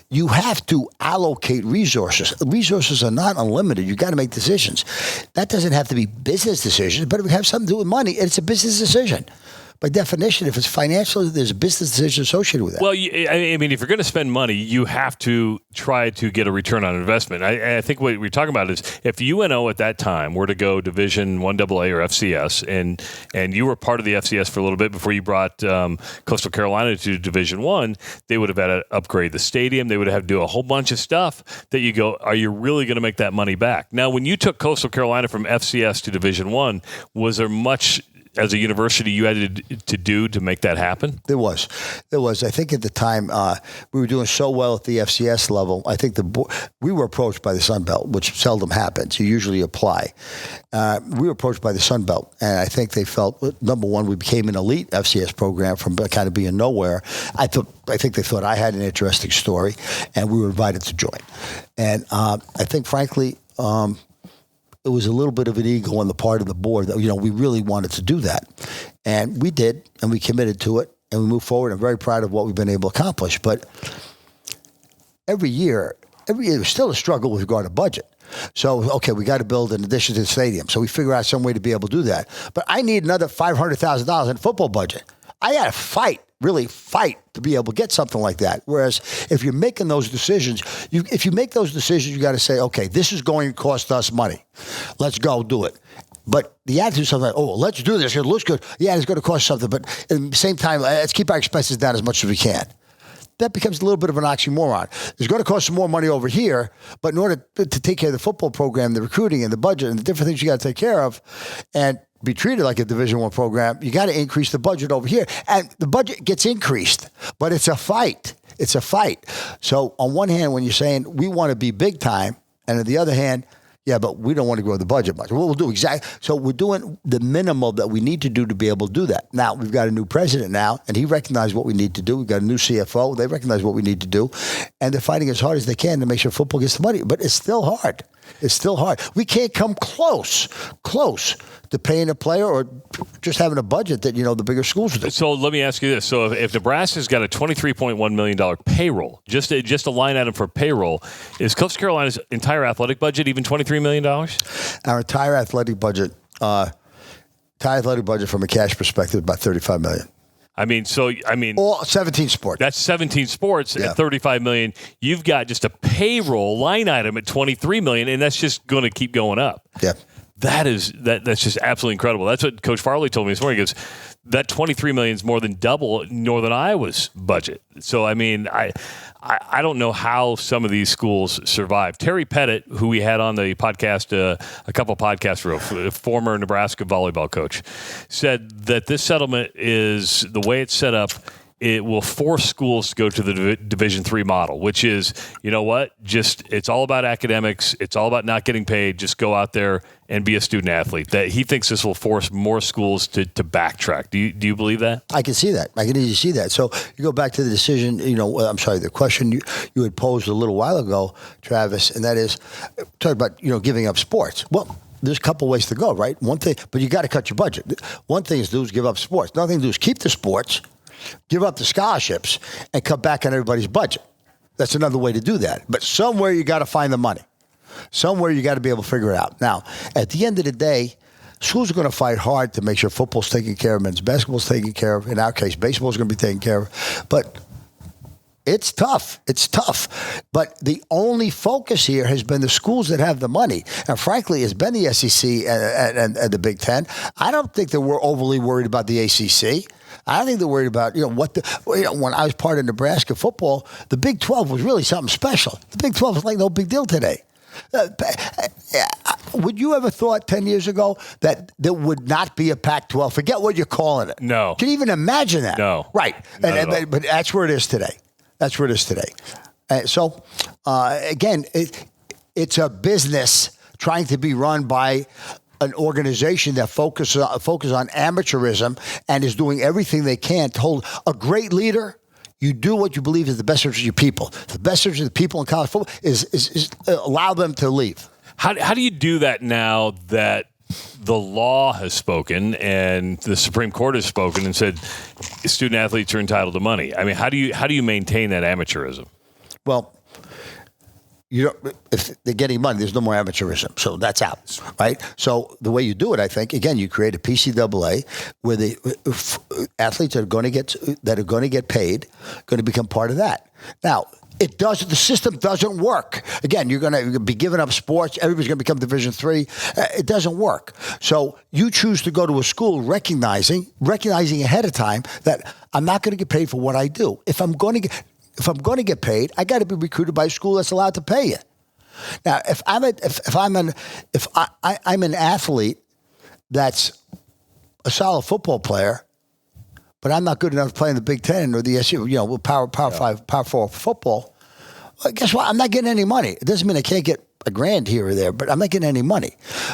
You have to allocate resources. Resources are not unlimited. You got to make decisions. That doesn't have to be business decisions, but it would have something to do with money. It's a business decision. By definition, if it's financial, there's a business decision associated with that. Well, I mean, if you're going to spend money, you have to try to get a return on investment. I think what we're talking about is if UNO at that time were to go Division I AA or FCS, and you were part of the FCS for a little bit before you brought Coastal Carolina to Division I, they would have had to upgrade the stadium. They would have to do a whole bunch of stuff that you go, are you really going to make that money back? Now, when you took Coastal Carolina from FCS to Division I, was there much as a university you had to do to make that happen? There was. I think at the time we were doing so well at the FCS level. I think we were approached by the Sun Belt, which seldom happens. You usually apply. We were approached by the Sun Belt, and I think they felt, number one, we became an elite FCS program from kind of being nowhere. I think they thought I had an interesting story, and we were invited to join. And I think, frankly, it was a little bit of an ego on the part of the board that, we really wanted to do that. And we did, and we committed to it, and we moved forward. I'm very proud of what we've been able to accomplish. But every year, there's still a struggle with regard to budget. So, okay, we got to build an addition to the stadium. So we figure out some way to be able to do that. But I need another $500,000 in football budget. I got to really fight to be able to get something like that. Whereas if you're making those decisions, you got to say, okay, this is going to cost us money. Let's go do it. But the attitude is something like, oh, let's do this. It looks good. Yeah, it's going to cost something. But at the same time, let's keep our expenses down as much as we can. That becomes a little bit of an oxymoron. It's going to cost some more money over here, but in order to take care of the football program, the recruiting and the budget and the different things you got to take care of and be treated like a Division I program, you got to increase the budget over here. And the budget gets increased, but it's a fight. It's a fight. So on one hand, when you're saying we want to be big time, and on the other hand, yeah, but we don't want to grow the budget much. We'll do exactly. So we're doing the minimal that we need to do to be able to do that. Now, we've got a new president now, and he recognized what we need to do. We've got a new CFO. They recognize what we need to do. And they're fighting as hard as they can to make sure football gets the money. But it's still hard. It's still hard. We can't come close to paying a player or just having a budget that, the bigger schools do. So let me ask you this. So if Nebraska's got a $23.1 million payroll, just a line item for payroll, is Coastal Carolina's entire athletic budget even $23 million? Our entire athletic budget from a cash perspective, about $35 million. All 17 sports. That's 17 sports at $35 million. You've got just a payroll line item at $23 million, and that's just going to keep going up. Yeah. That's just absolutely incredible. That's what Coach Farley told me this morning. He goes, that $23 million is more than double Northern Iowa's budget. So, I don't know how some of these schools survive. Terry Pettit, who we had on the podcast a couple of podcasts ago, former Nebraska volleyball coach, said that this settlement is the way it's set up. It will force schools to go to the Division III model, which is, it's all about academics. It's all about not getting paid. Just go out there and be a student athlete. That he thinks this will force more schools to backtrack. Do you believe that? I can see that. I can easily see that. So you go back to the decision, the question you had posed a little while ago, Travis, and that is, talk about, giving up sports. Well, there's a couple ways to go, right? One thing, but you got to cut your budget. One thing is give up sports. Another thing to do is keep the sports, give up the scholarships, and cut back on everybody's budget. That's another way to do that. But somewhere you got to find the money. Somewhere you got to be able to figure it out. Now, at the end of the day, schools are going to fight hard to make sure football's taken care of, men's basketball's taken care of. In our case, baseball's going to be taken care of. But it's tough. It's tough. But the only focus here has been the schools that have the money. And frankly, it's been the SEC and the Big Ten. I don't think that we're overly worried about the ACC. I don't think they're worried about, when I was part of Nebraska football, the Big 12 was really something special. The Big 12 is like no big deal today. Would you ever thought 10 years ago that there would not be a Pac-12? Forget what you're calling it. No. Can you even imagine that? No. Right. But that's where it is today. That's where it is today. So, again, it's a business trying to be run by an organization that focuses on amateurism and is doing everything they can to hold a great leader. You do what you believe is the best interest of your people. The best interest of the people in college football is allow them to leave. How do you do that now that the law has spoken and the Supreme Court has spoken and said student athletes are entitled to money? I mean, how do you maintain that amateurism? Well, if they're getting money, there's no more amateurism. So that's out, right? So the way you do it, I think, again, you create a PCAA where the athletes that are going to get paid going to become part of that. Now, the system doesn't work. Again, you're going to be giving up sports. Everybody's going to become Division III. It doesn't work. So you choose to go to a school recognizing ahead of time that I'm not going to get paid for what I do. If I'm going to get paid, I got to be recruited by a school that's allowed to pay you. Now, if I'm an athlete that's a solid football player, but I'm not good enough to play in the Big Ten or the SU, Power 5, Power 4 football, well, guess what? I'm not getting any money. It doesn't mean I can't get $1,000 here or there, but I'm not getting any money.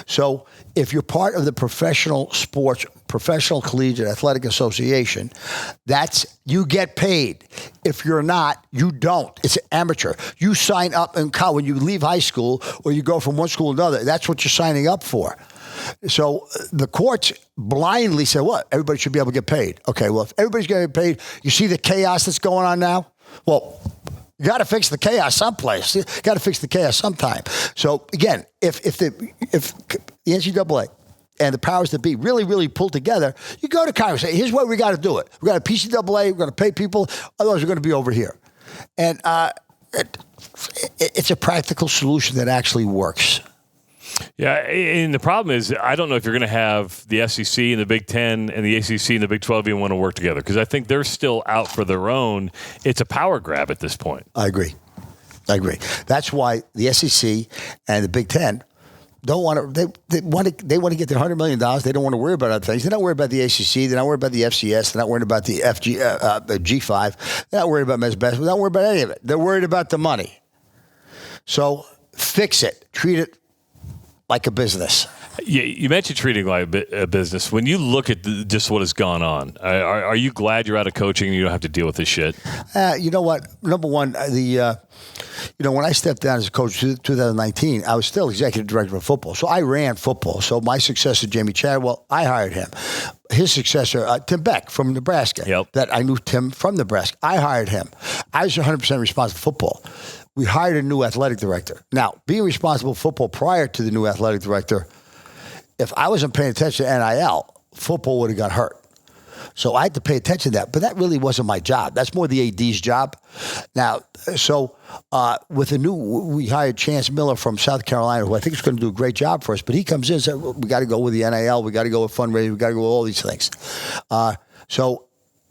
So if you're part of the professional collegiate athletic association, you get paid. If you're not, you don't. It's amateur. You sign up in college when you leave high school or you go from one school to another. That's what you're signing up for. So the courts blindly say, what? Everybody should be able to get paid. Okay, well, if everybody's going to get paid, you see the chaos that's going on now? Well, you got to fix the chaos someplace. You got to fix the chaos sometime. So again, if the NCAA and the powers that be really, really pull together, you go to Congress and say, here's what we got to do it. We got a PCAA, we're going to pay people, otherwise we're going to be over here. And it's a practical solution that actually works. Yeah, and the problem is I don't know if you're going to have the SEC and the Big Ten and the ACC and the Big 12 even want to work together because I think they're still out for their own. It's a power grab at this point. I agree. That's why the SEC and the Big Ten don't want to. They want to get their $100 million. They don't want to worry about other things. They're not worried about the ACC. They're not worried about the FCS. They're not worried about the G5. They're not worried about men's basketball. They're not worried about any of it. They're worried about the money. So fix it. Treat it like a business. Yeah, you mentioned treating like a business. When you look at just what has gone on, are you glad you're out of coaching and you don't have to deal with this shit? You know what? Number one, when I stepped down as a coach in 2019, I was still executive director of football. So I ran football. So my successor, Jamie Chadwell, I hired him. His successor, Tim Beck from Nebraska, that I knew Tim from Nebraska. I hired him. I was 100% responsible for football. We hired a new athletic director. Now, being responsible for football prior to the new athletic director, if I wasn't paying attention to NIL, football would have got hurt. So I had to pay attention to that. But that really wasn't my job. That's more the AD's job. Now, so we hired Chance Miller from South Carolina, who I think is going to do a great job for us. But he comes in and says, we got to go with the NIL. We got to go with fundraising. We got to go with all these things. So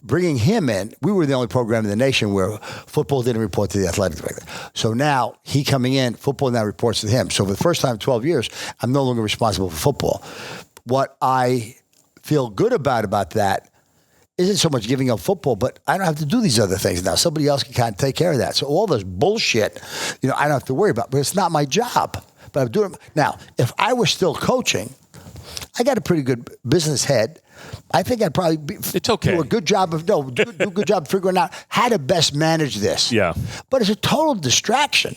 bringing him in, we were the only program in the nation where football didn't report to the athletic director. So now he coming in, football now reports to him. So for the first time in 12 years, I'm no longer responsible for football. What I feel good about that isn't so much giving up football, but I don't have to do these other things now. Somebody else can kind of take care of that. So all this bullshit, I don't have to worry about, but it's not my job. But I'm doing it. Now, if I were still coaching, I got a pretty good business head. I think I'd probably do a good job of do a good job of figuring out how to best manage this. Yeah. But it's a total distraction.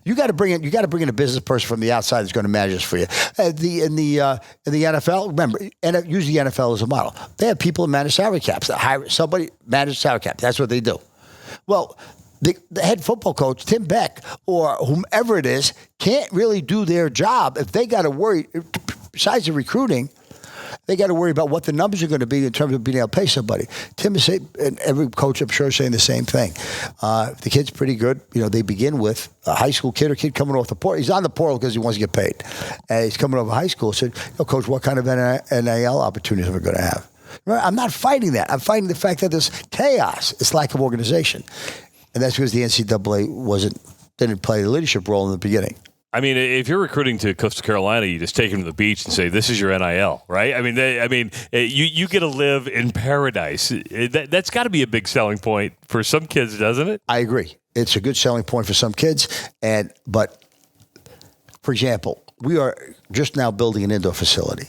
You got to bring in a business person from the outside that's going to manage this for you. In the NFL, remember, use the NFL as a model. They have people that manage salary caps. They hire somebody manage salary cap. That's what they do. Well, the head football coach, Tim Beck, or whomever it is, can't really do their job if they got to worry. Besides the recruiting, they got to worry about what the numbers are going to be in terms of being able to pay somebody. Tim is saying, and every coach, I'm sure, is saying the same thing. If the kid's pretty good, they begin with a high school kid or kid coming off the portal. He's on the portal because he wants to get paid. And he's coming off high school. Said, Coach, what kind of NIL opportunities are we going to have? Remember, I'm not fighting that. I'm fighting the fact that there's chaos. It's lack of organization. And that's because the NCAA didn't play the leadership role in the beginning. I mean, if you're recruiting to Costal Carolina, you just take them to the beach and say, "This is your NIL," right? You get to live in paradise. That's got to be a big selling point for some kids, doesn't it? I agree. It's a good selling point for some kids, but for example, we are just now building an indoor facility.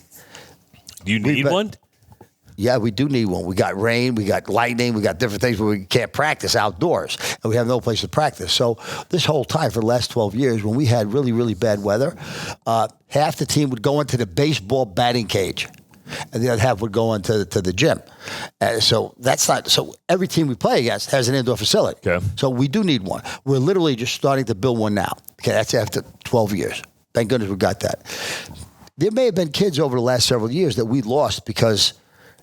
Do you need one? Yeah, we do need one. We got rain, we got lightning, we got different things where we can't practice outdoors, and we have no place to practice. So this whole time for the last 12 years, when we had really, really bad weather, half the team would go into the baseball batting cage, and the other half would go into the gym. So every team we play against has an indoor facility. Okay. So we do need one. We're literally just starting to build one now. Okay, that's after 12 years. Thank goodness we got that. There may have been kids over the last several years that we lost because...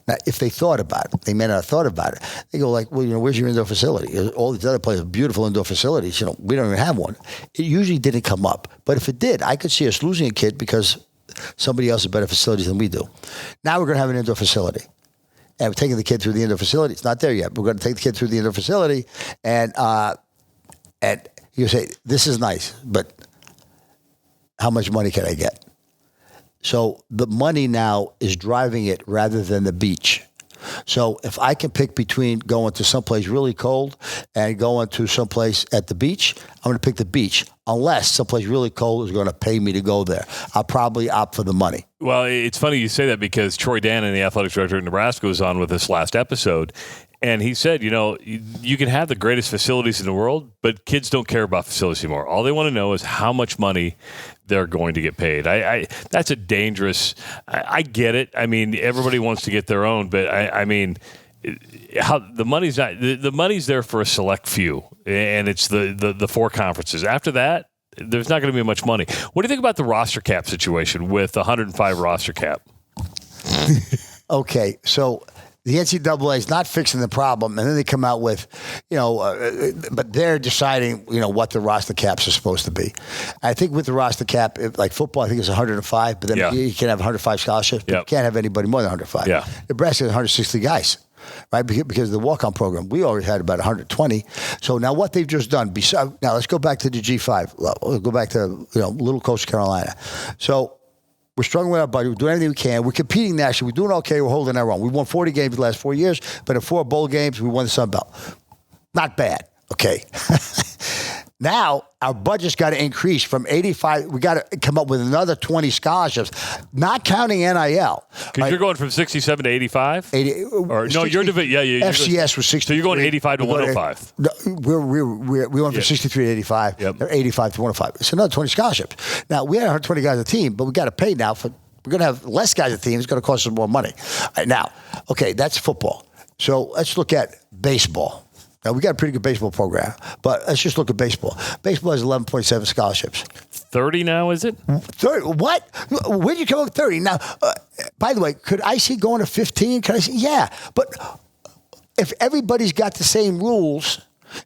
Now, if they thought about it, they may not have thought about it. They go like, well, where's your indoor facility? All these other places have beautiful indoor facilities. We don't even have one. It usually didn't come up. But if it did, I could see us losing a kid because somebody else has better facilities than we do. Now we're going to have an indoor facility. And we're taking the kid through the indoor facility. It's not there yet. We're going to take the kid through the indoor facility. And you say, this is nice, but how much money can I get? So the money now is driving it rather than the beach. So if I can pick between going to someplace really cold and going to someplace at the beach, I'm going to pick the beach unless someplace really cold is going to pay me to go there. I'll probably opt for the money. Well, it's funny you say that because Troy Dannon, the athletic director of Nebraska, was on with us last episode. And he said, you can have the greatest facilities in the world, but kids don't care about facilities anymore. All they want to know is how much money they're going to get paid. That's a dangerous. I get it. I mean, everybody wants to get their own, but how the money's not. The money's there for a select few, and it's the four conferences. After that, there's not going to be much money. What do you think about the roster cap situation with the 105 roster cap? Okay, so. The NCAA is not fixing the problem, and then they come out with, but they're deciding, what the roster caps are supposed to be. I think with the roster cap, like football, I think it's 105, but then you can have 105 scholarships, but you can't have anybody more than 105. Yeah. Nebraska has 160 guys, right? Because of the walk-on program. We already had about 120. So now what they've just done, now let's go back to the G5. We'll go back to, little Costal Carolina. So we're struggling with our budget. We're doing everything we can. We're competing nationally. We're doing okay. We're holding our own. We won 40 games the last 4 years, but in 4 bowl games, we won the Sun Belt. Not bad, okay? Now, our budget's got to increase from 85. We got to come up with another 20 scholarships, not counting NIL. Because you're going from 67 to 85? 80, or no, you're FCS was 63. So you're going 85 to 105. We went from 63 to 85. Yep. Or 85 to 105. It's another 20 scholarships. Now, we had 120 guys on the team, but we got to pay now for. We're going to have less guys on the team. It's going to cost us more money. All right, now, okay, that's football. So let's look at baseball. Now, we got a pretty good baseball program, but let's just look at baseball. Baseball has 11.7 scholarships. 30 now, is it? 30? What? Where'd you come up with 30? Now, by the way, could I see going to 15? Could I see? Yeah, but if everybody's got the same rules,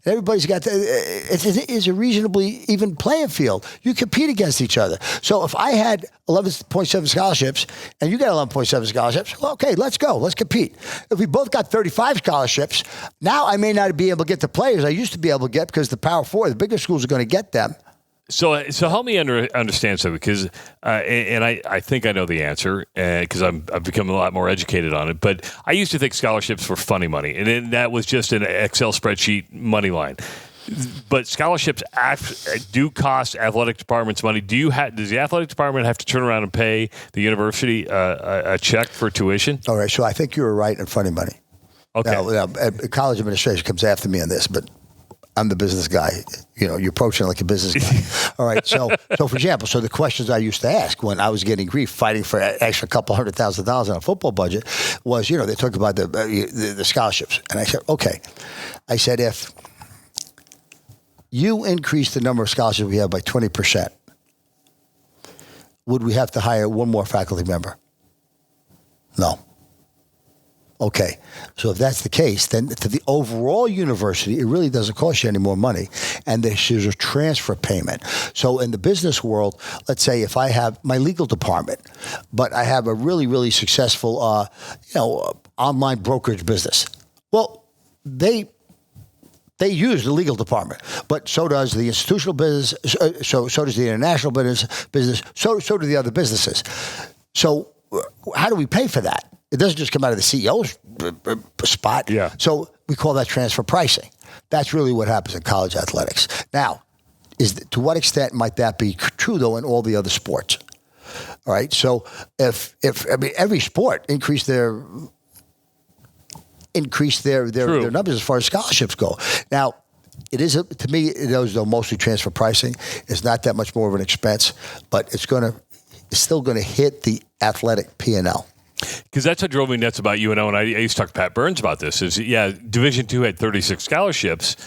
everybody's got it is a reasonably even playing field. You compete against each other. So if I had 11.7 scholarships and you got 11.7 scholarships, well, okay, let's go. Let's compete. If we both got 35 scholarships, now I may not be able to get the players I used to be able to get because the Power Four, the bigger schools are going to get them. So help me understand something, because I think I know the answer because I've become a lot more educated on it. But I used to think scholarships were funny money, and then that was just an Excel spreadsheet money line. But scholarships do cost athletic departments money. Does the athletic department have to turn around and pay the university a check for tuition? All right, so I think you were right in funny money. Okay. Now, college administration comes after me on this, but I'm the business guy. You're approaching it like a business guy. All right. So for example, the questions I used to ask when I was getting grief fighting for an extra couple $100,000 on a football budget was, they talk about the scholarships. And I said, okay. I said, if you increase the number of scholarships we have by 20%, would we have to hire one more faculty member? No. Okay, so if that's the case, then to the overall university, it really doesn't cost you any more money, and there's a transfer payment. So in the business world, let's say if I have my legal department, but I have a really, really successful, online brokerage business. Well, they use the legal department, but so does the institutional business. So does the international business. So do the other businesses. So how do we pay for that? It doesn't just come out of the CEO's spot. Yeah. So we call that transfer pricing. That's really what happens in college athletics. Now, to what extent might that be true, though, in all the other sports? All right. So if every sport increased their numbers as far as scholarships go. Now, it is to me, it is though mostly transfer pricing. It's not that much more of an expense, but it's still going to hit the athletic P&L. Because that's what drove me nuts about UNO, and I used to talk to Pat Burns about this, is, Division II had 36 scholarships,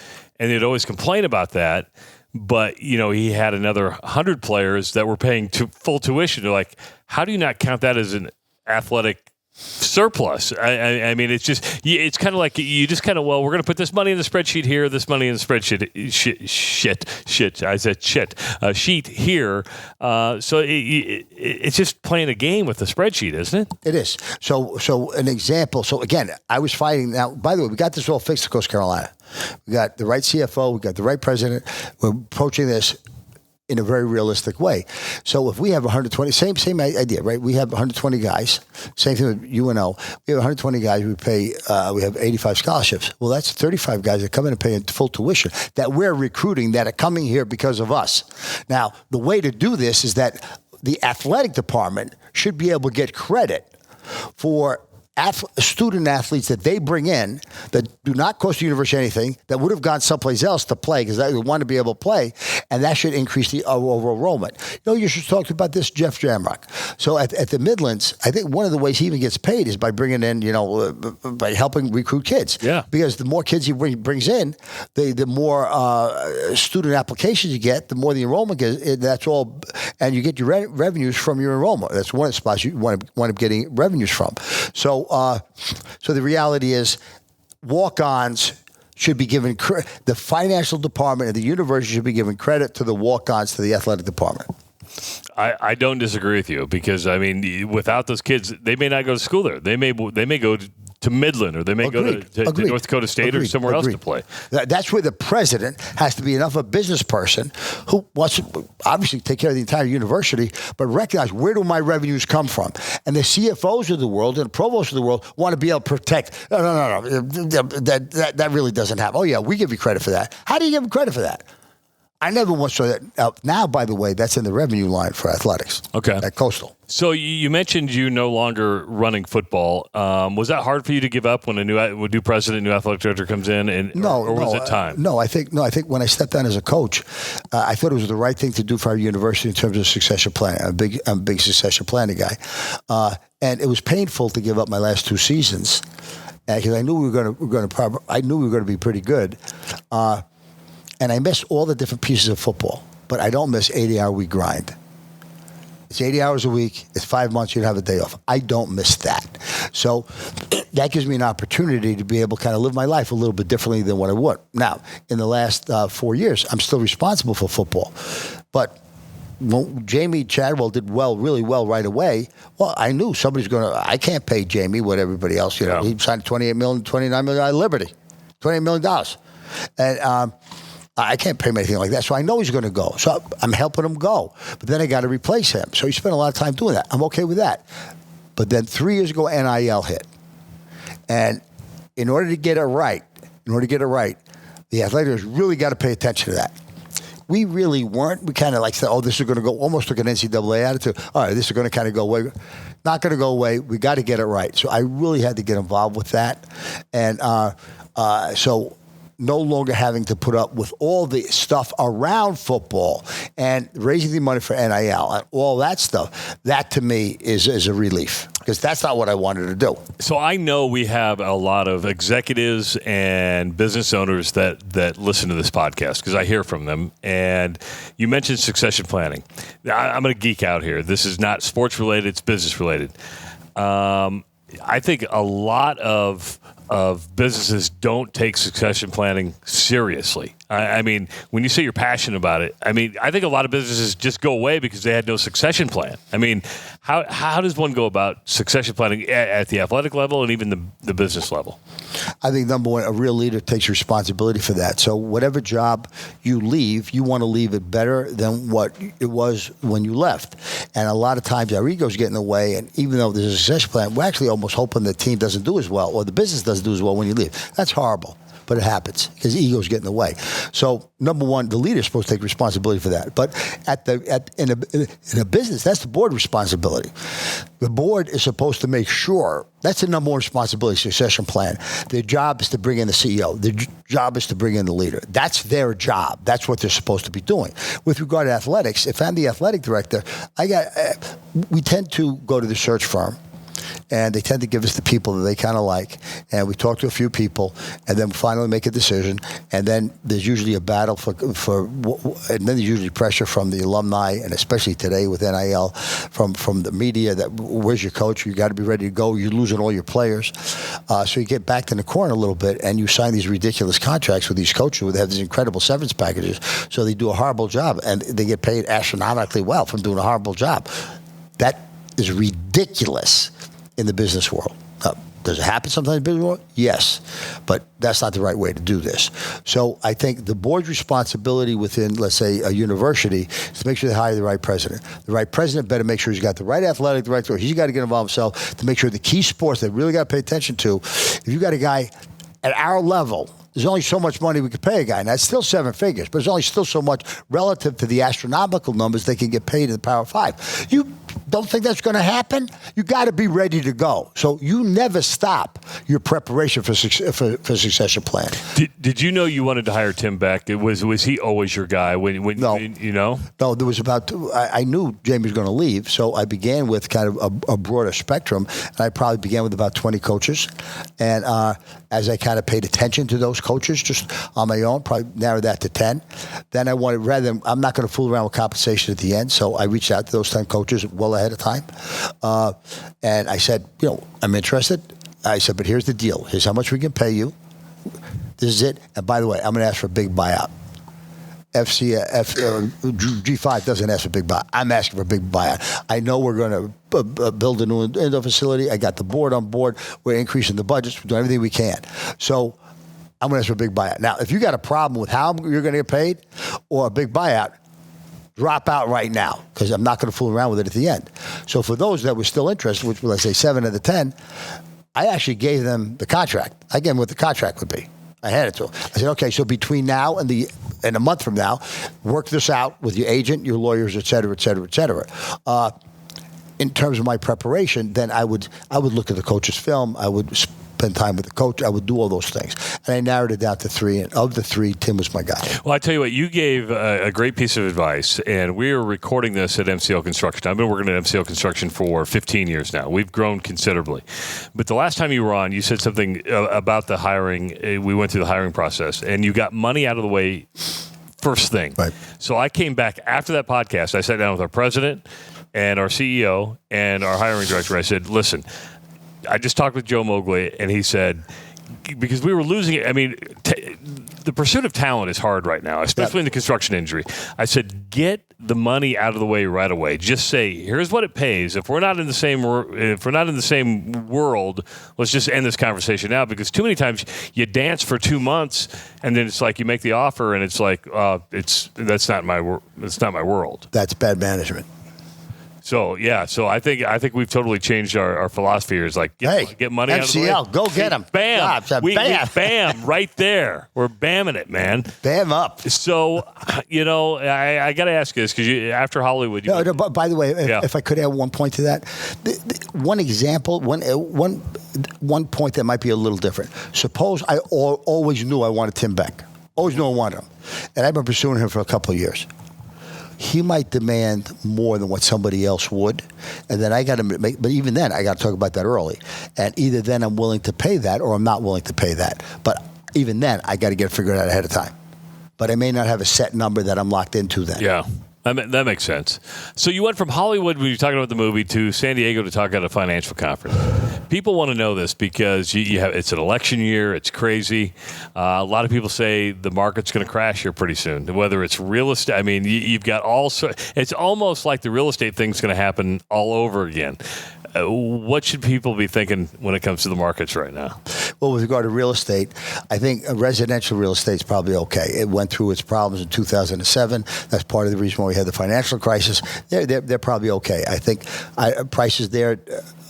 and they'd always complain about that, but, he had another 100 players that were paying full tuition. They're like, how do you not count that as an athletic surplus? I mean, it's kind of like you just kind of, we're going to put this money in the spreadsheet here, this money in the spreadsheet, sheet here. So it's just playing a game with the spreadsheet, isn't it? It is. So an example. So again, I was fighting. Now, by the way, we got this all fixed at Coastal Carolina. We got the right CFO. We got the right president. We're approaching this in a very realistic way. So if we have 120, same idea, right? We have 120 guys. Same thing with UNO. We have 120 guys. We have 85 scholarships. Well, that's 35 guys that come in and pay full tuition that we're recruiting that are coming here because of us. Now, the way to do this is that the athletic department should be able to get credit for student athletes that they bring in that do not cost the university anything, that would have gone someplace else to play because they want to be able to play, and that should increase the overall enrollment. You should talk about this, Jeff Jamrock. So at the Midlands, I think one of the ways he even gets paid is by bringing in, by helping recruit kids. Yeah. Because the more kids he brings in, the more student applications you get, the more the enrollment gets. That's all, and you get your revenues from your enrollment. That's one of the spots you want up getting revenues from. So the reality is, walk-ons should be given the financial department of the university should be given credit to the walk-ons to the athletic department. I don't disagree with you because, without those kids, they may not go to school there. They may go to Midland, or they may go to North Dakota State or somewhere else to play. That's where the president has to be enough of a business person who wants to obviously take care of the entire university, but recognize, where do my revenues come from? And the CFOs of the world and the provosts of the world want to be able to protect. No. That really doesn't happen. Oh, yeah, we give you credit for that. How do you give them credit for that? I never once saw that. Now, by the way, that's in the revenue line for athletics. Okay. At Coastal. So you mentioned you no longer running football. Was that hard for you to give up when a new president, new athletic director comes in, or was it time? I think when I stepped down as a coach, I thought it was the right thing to do for our university in terms of succession planning. I'm a big succession planning guy, and it was painful to give up my last 2 seasons because I knew we were going to be pretty good. And I miss all the different pieces of football, but I don't miss 80-hour-week grind. It's 80 hours a week. It's 5 months. You'd have a day off. I don't miss that. So that gives me an opportunity to be able to kind of live my life a little bit differently than what I would. Now, in the last 4 years, I'm still responsible for football. But when Jamie Chadwell did really well right away, well, I knew somebody's going to – I can't pay Jamie what everybody else, Yeah. He signed $28 million, $29 million out of Liberty, $28 million. And I can't pay him anything like that, so I know he's going to go. So I'm helping him go. But then I got to replace him. So he spent a lot of time doing that. I'm okay with that. But then 3 years ago, NIL hit. And in order to get it right, the athletics really got to pay attention to that. We really weren't. We kind of like said, this is going to go, almost took an NCAA attitude. All right, this is going to kind of go away. Not going to go away. We got to get it right. So I really had to get involved with that. And so no longer having to put up with all the stuff around football and raising the money for NIL and all that stuff, that to me is a relief, because that's not what I wanted to do. So I know we have a lot of executives and business owners that listen to this podcast, because I hear from them. And you mentioned succession planning. I'm going to geek out here. This is not sports related, it's business related. I think a lot of businesses don't take succession planning seriously. I mean, when you say you're passionate about it, I mean, I think a lot of businesses just go away because they had no succession plan. I mean, how does one go about succession planning at the athletic level and even the business level? I think, number one, a real leader takes responsibility for that. So whatever job you leave, you want to leave it better than what it was when you left. And a lot of times our egos get in the way, and even though there's a succession plan, we're actually almost hoping the team doesn't do as well or the business doesn't do as well when you leave. That's horrible. But it happens because egos get in the way. So number one, the leader is supposed to take responsibility for that. But in a business, that's the board responsibility. The board is supposed to make sure, that's the number one responsibility, succession plan. Their job is to bring in the CEO. Their job is to bring in the leader. That's their job. That's what they're supposed to be doing. With regard to athletics, if I'm the athletic director, we tend to go to the search firm. And they tend to give us the people that they kind of like. And we talk to a few people, and then finally make a decision. And then there's usually a battle and then there's usually pressure from the alumni, and especially today with NIL, from the media that, where's your coach? You got to be ready to go. You're losing all your players. So you get backed in the corner a little bit, and you sign these ridiculous contracts with these coaches who have these incredible severance packages. So they do a horrible job, and they get paid astronomically well from doing a horrible job. That is ridiculous in the business world. Does it happen sometimes in the business world? Yes. But that's not the right way to do this. So I think the board's responsibility within, let's say, a university is to make sure they hire the right president. The right president better make sure he's got the right athletic director. He's got to get involved himself to make sure the key sports they really got to pay attention to. If you got a guy at our level, there's only so much money we could pay a guy. And that's still 7 figures, but there's only still so much relative to the astronomical numbers they can get paid in the Power 5. You don't think that's going to happen? You got to be ready to go. So you never stop your preparation for succession plan. Did you know you wanted to hire Tim Beck? Was he always your guy? No. You know? No, there was I knew Jamie was going to leave, so I began with kind of a broader spectrum, and I probably began with about 20 coaches. And as I kind of paid attention to those coaches just on my own, probably narrowed that to 10. Then I wanted, I'm not going to fool around with compensation at the end, so I reached out to those 10 coaches well ahead of time. And I said, I'm interested. I said, but here's the deal. Here's how much we can pay you. This is it. And by the way, I'm going to ask for a big buyout. G5 doesn't ask for a big buyout. I'm asking for a big buyout. I know we're going to build a new indoor facility. I got the board on board. We're increasing the budgets. We're doing everything we can. So I'm going to ask for a big buyout. Now, if you got a problem with how you're going to get paid or a big buyout, drop out right now, because I'm not going to fool around with it at the end. So for those that were still interested, which was, let's say, 7 of the 10, I actually gave them the contract. I gave them what the contract would be. I handed it to them. I said, okay, so between now and a month from now, work this out with your agent, your lawyers, et cetera, et cetera, et cetera. In terms of my preparation, then I would look at the coach's film. I would spend time with the coach. I would do all those things. And I narrowed it down to 3. And of the 3, Tim was my guy. Well, I tell you what, you gave a great piece of advice. And we are recording this at MCL Construction. I've been working at MCL Construction for 15 years now. We've grown considerably. But the last time you were on, you said something about the hiring. We went through the hiring process. And you got money out of the way first thing. Right. So I came back after that podcast. I sat down with our president and our CEO and our hiring director. I said, listen, I just talked with Joe Moglia, and he said, because we were losing it. I mean, the pursuit of talent is hard right now, especially in the construction industry. I said, get the money out of the way right away. Just say, here's what it pays. If we're not in the same world, let's just end this conversation now. Because too many times you dance for 2 months, and then it's like you make the offer, and it's like that's not my world. That's bad management. So I think we've totally changed our philosophy here. It's like get money out of the way. MCL, go get them. Bam, bam, right there. We're bamming it, man. Bam up. So, I got to ask you this because after Hollywood. But by the way, if I could add one point to that, one example, one point that might be a little different. Suppose I always knew I wanted Tim Beck. Always knew I wanted him, and I've been pursuing him for a couple of years. He might demand more than what somebody else would, and then I got to make. But even then, I got to talk about that early, and either then I'm willing to pay that, or I'm not willing to pay that. But even then, I got to get it figured out ahead of time. But I may not have a set number that I'm locked into then. Yeah. That makes sense. So you went from Hollywood when you were talking about the movie to San Diego to talk at a financial conference. People want to know this because it's an election year. It's crazy. A lot of people say the market's going to crash here pretty soon. Whether it's real estate, I mean, you've got it's almost like the real estate thing's going to happen all over again. What should people be thinking when it comes to the markets right now? Well, with regard to real estate, I think residential real estate is probably okay. It went through its problems in 2007. That's part of the reason why we had the financial crisis. They're probably okay. I think prices there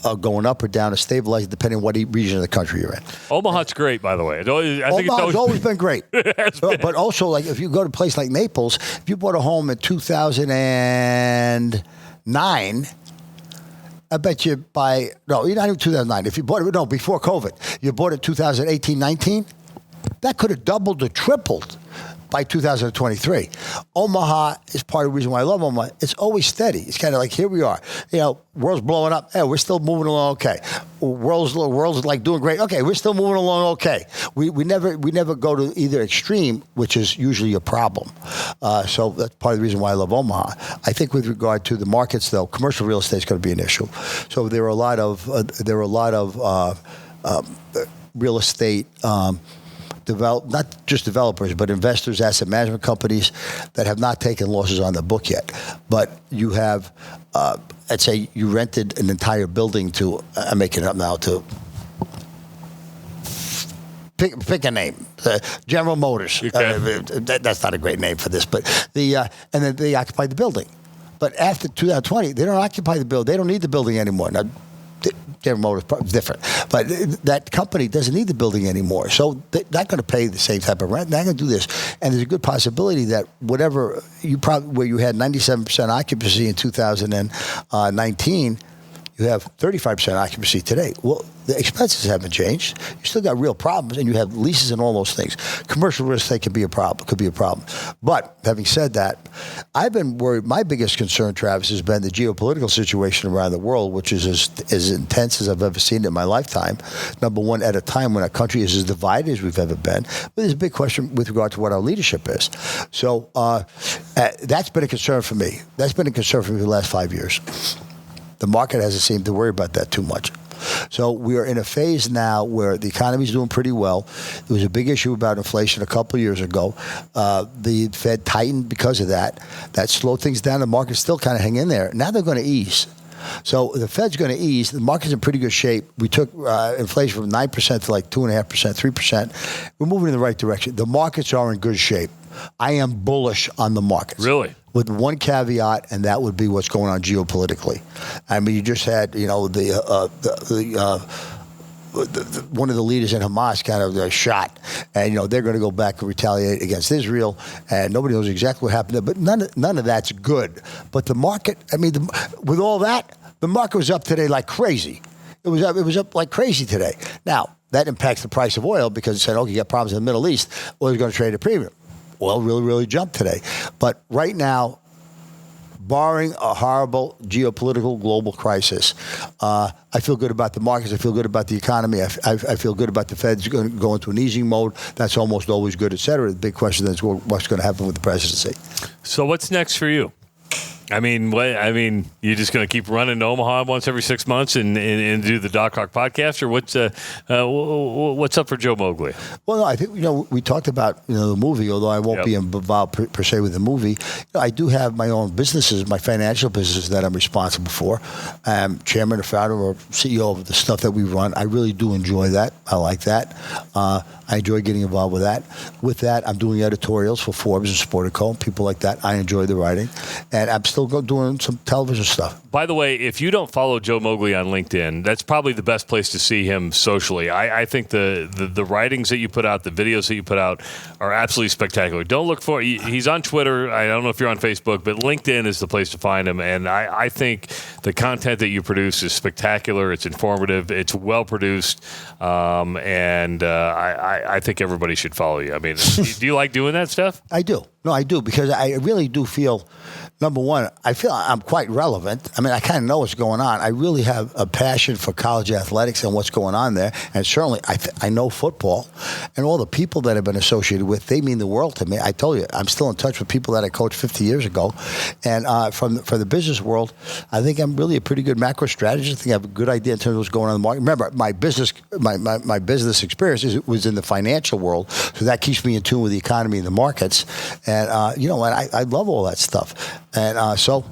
are going up or down or stabilizing depending on what region of the country you're in. Omaha's great, by the way. Omaha's always been great. But also, like if you go to a place like Naples, if you bought a home in 2009, I bet you not even 2009. If you bought it, before COVID, you bought it 2018, 19, that could have doubled or tripled by 2023. Omaha is part of the reason why I love Omaha. It's always steady. It's kind of like, here we are. World's blowing up. Hey, we're still moving along okay. World's like doing great. Okay, we're still moving along okay. We never go to either extreme, which is usually a problem. So that's part of the reason why I love Omaha. I think with regard to the markets, though, commercial real estate is going to be an issue. So there are a lot of real estate. Not just developers, but investors, asset management companies that have not taken losses on the book yet. But you have, I'd say you rented an entire building to, I'm making it up now, to pick a name, General Motors. Okay. That's not a great name for this, but and then they occupied the building. But after 2020, they don't occupy the building. They don't need the building anymore. Now, General Motors is different, but that company doesn't need the building anymore, so they're not going to pay the same type of rent. They're not going to do this, and there's a good possibility that where you had 97% occupancy in 2019, you have 35% occupancy today. Well, the expenses haven't changed. You still got real problems, and you have leases and all those things. Commercial real estate could be a problem. But having said that, I've been worried. My biggest concern, Travis, has been the geopolitical situation around the world, which is as intense as I've ever seen it in my lifetime. Number one, at a time when our country is as divided as we've ever been. But there's a big question with regard to what our leadership is. So that's been a concern for me. That's been a concern for me for the last 5 years. The market hasn't seemed to worry about that too much. So we are in a phase now where the economy is doing pretty well. There was a big issue about inflation a couple of years ago. The Fed tightened because of that. That slowed things down. The market's still kind of hanging in there. Now they're going to ease. So the Fed's going to ease. The market's in pretty good shape. We took inflation from 9% to like 2.5%, 3%. We're moving in the right direction. The markets are in good shape. I am bullish on the markets. Really? With one caveat, and that would be what's going on geopolitically. I mean, you just had, one of the leaders in Hamas kind of shot, and they're going to go back and retaliate against Israel, and nobody knows exactly what happened there. But none of that's good. But the market, with all that, the market was up today like crazy. It was up like crazy today. Now that impacts the price of oil because it said, you got problems in the Middle East. Oil's going to trade at a premium. Oil really, really jumped today. But right now, barring a horrible geopolitical global crisis, I feel good about the markets. I feel good about the economy. I feel good about the Fed's going to go into an easing mode. That's almost always good, et cetera. The big question is what's going to happen with the presidency. So what's next for you? You're just going to keep running to Omaha once every 6 months and do the Doc Talk podcast, or what's up for Joe Moglia? Well, no, I think we talked about the movie, although I won't be involved per se with the movie. I do have my own businesses, my financial businesses that I'm responsible for. I'm chairman or founder or CEO of the stuff that we run. I really do enjoy that. I like that. I enjoy getting involved with that. With that, I'm doing editorials for Forbes and Sportico, people like that. I enjoy the writing, and I'm still still doing some television stuff. By the way, if you don't follow Joe Moglia on LinkedIn, that's probably the best place to see him socially. I think the writings that you put out, the videos that you put out are absolutely spectacular. Don't look for he's on Twitter. I don't know if you're on Facebook, but LinkedIn is the place to find him. And I think the content that you produce is spectacular. It's informative. It's well produced. And I think everybody should follow you. I mean, do you like doing that stuff? I do. No, I do, because I really do feel, number one, I feel I'm quite relevant. I mean, I kind of know what's going on. I really have a passion for college athletics and what's going on there. And certainly, I know football. And all the people that I've been associated with, they mean the world to me. I told you, I'm still in touch with people that I coached 50 years ago. And for the business world, I think I'm really a pretty good macro strategist. I think I have a good idea in terms of what's going on in the market. Remember, my business experience was in the financial world, so that keeps me in tune with the economy and the markets. And, I love all that stuff. And so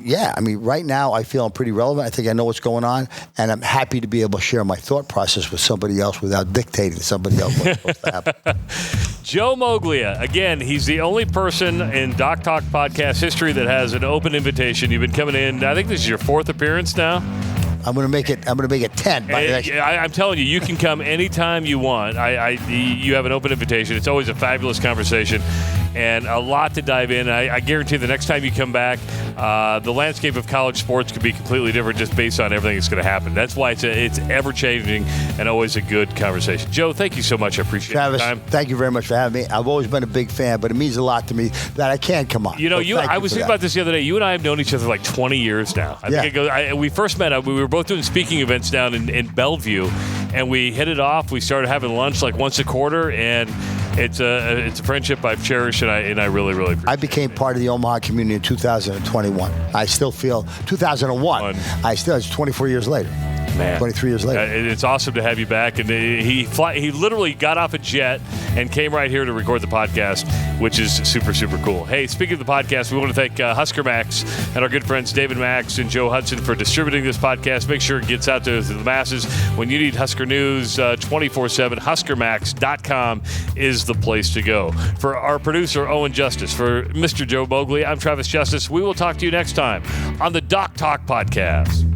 yeah, I mean, right now I feel I'm pretty relevant. I think I know what's going on, and I'm happy to be able to share my thought process with somebody else without dictating to somebody else what's supposed to happen. Joe Moglia, again, he's the only person in Doc Talk podcast history that has an open invitation. You've been coming in, I think this is your 4th appearance now. I'm going to make it 10. I'm telling you, you can come anytime you want. You have an open invitation. It's always a fabulous conversation and a lot to dive in. I guarantee the next time you come back, the landscape of college sports could be completely different just based on everything that's going to happen. That's why it's ever-changing and always a good conversation. Joe, thank you so much. I appreciate Travis, your time. Thank you very much for having me. I've always been a big fan, but it means a lot to me that I can come on. I was thinking about this the other day. You and I have known each other like 20 years now. We first met. We were both doing speaking events down in Bellevue, and we hit it off. We started having lunch like once a quarter, and it's a friendship I've cherished, and I really, really appreciate it. I became part of the Omaha community in 2021. I still feel 2001. It's 24 years later. Man. 23 years later. It's awesome to have you back. And he literally got off a jet and came right here to record the podcast, which is super, super cool. Hey, speaking of the podcast, we want to thank Husker Max and our good friends David Max and Joe Hudson for distributing this podcast. Make sure it gets out to the masses. When you need Husker news 24/7, HuskerMax.com is the place to go. For our producer, Owen Justice, for Mr. Joe Moglia, I'm Travis Justice. We will talk to you next time on the Doc Talk Podcast.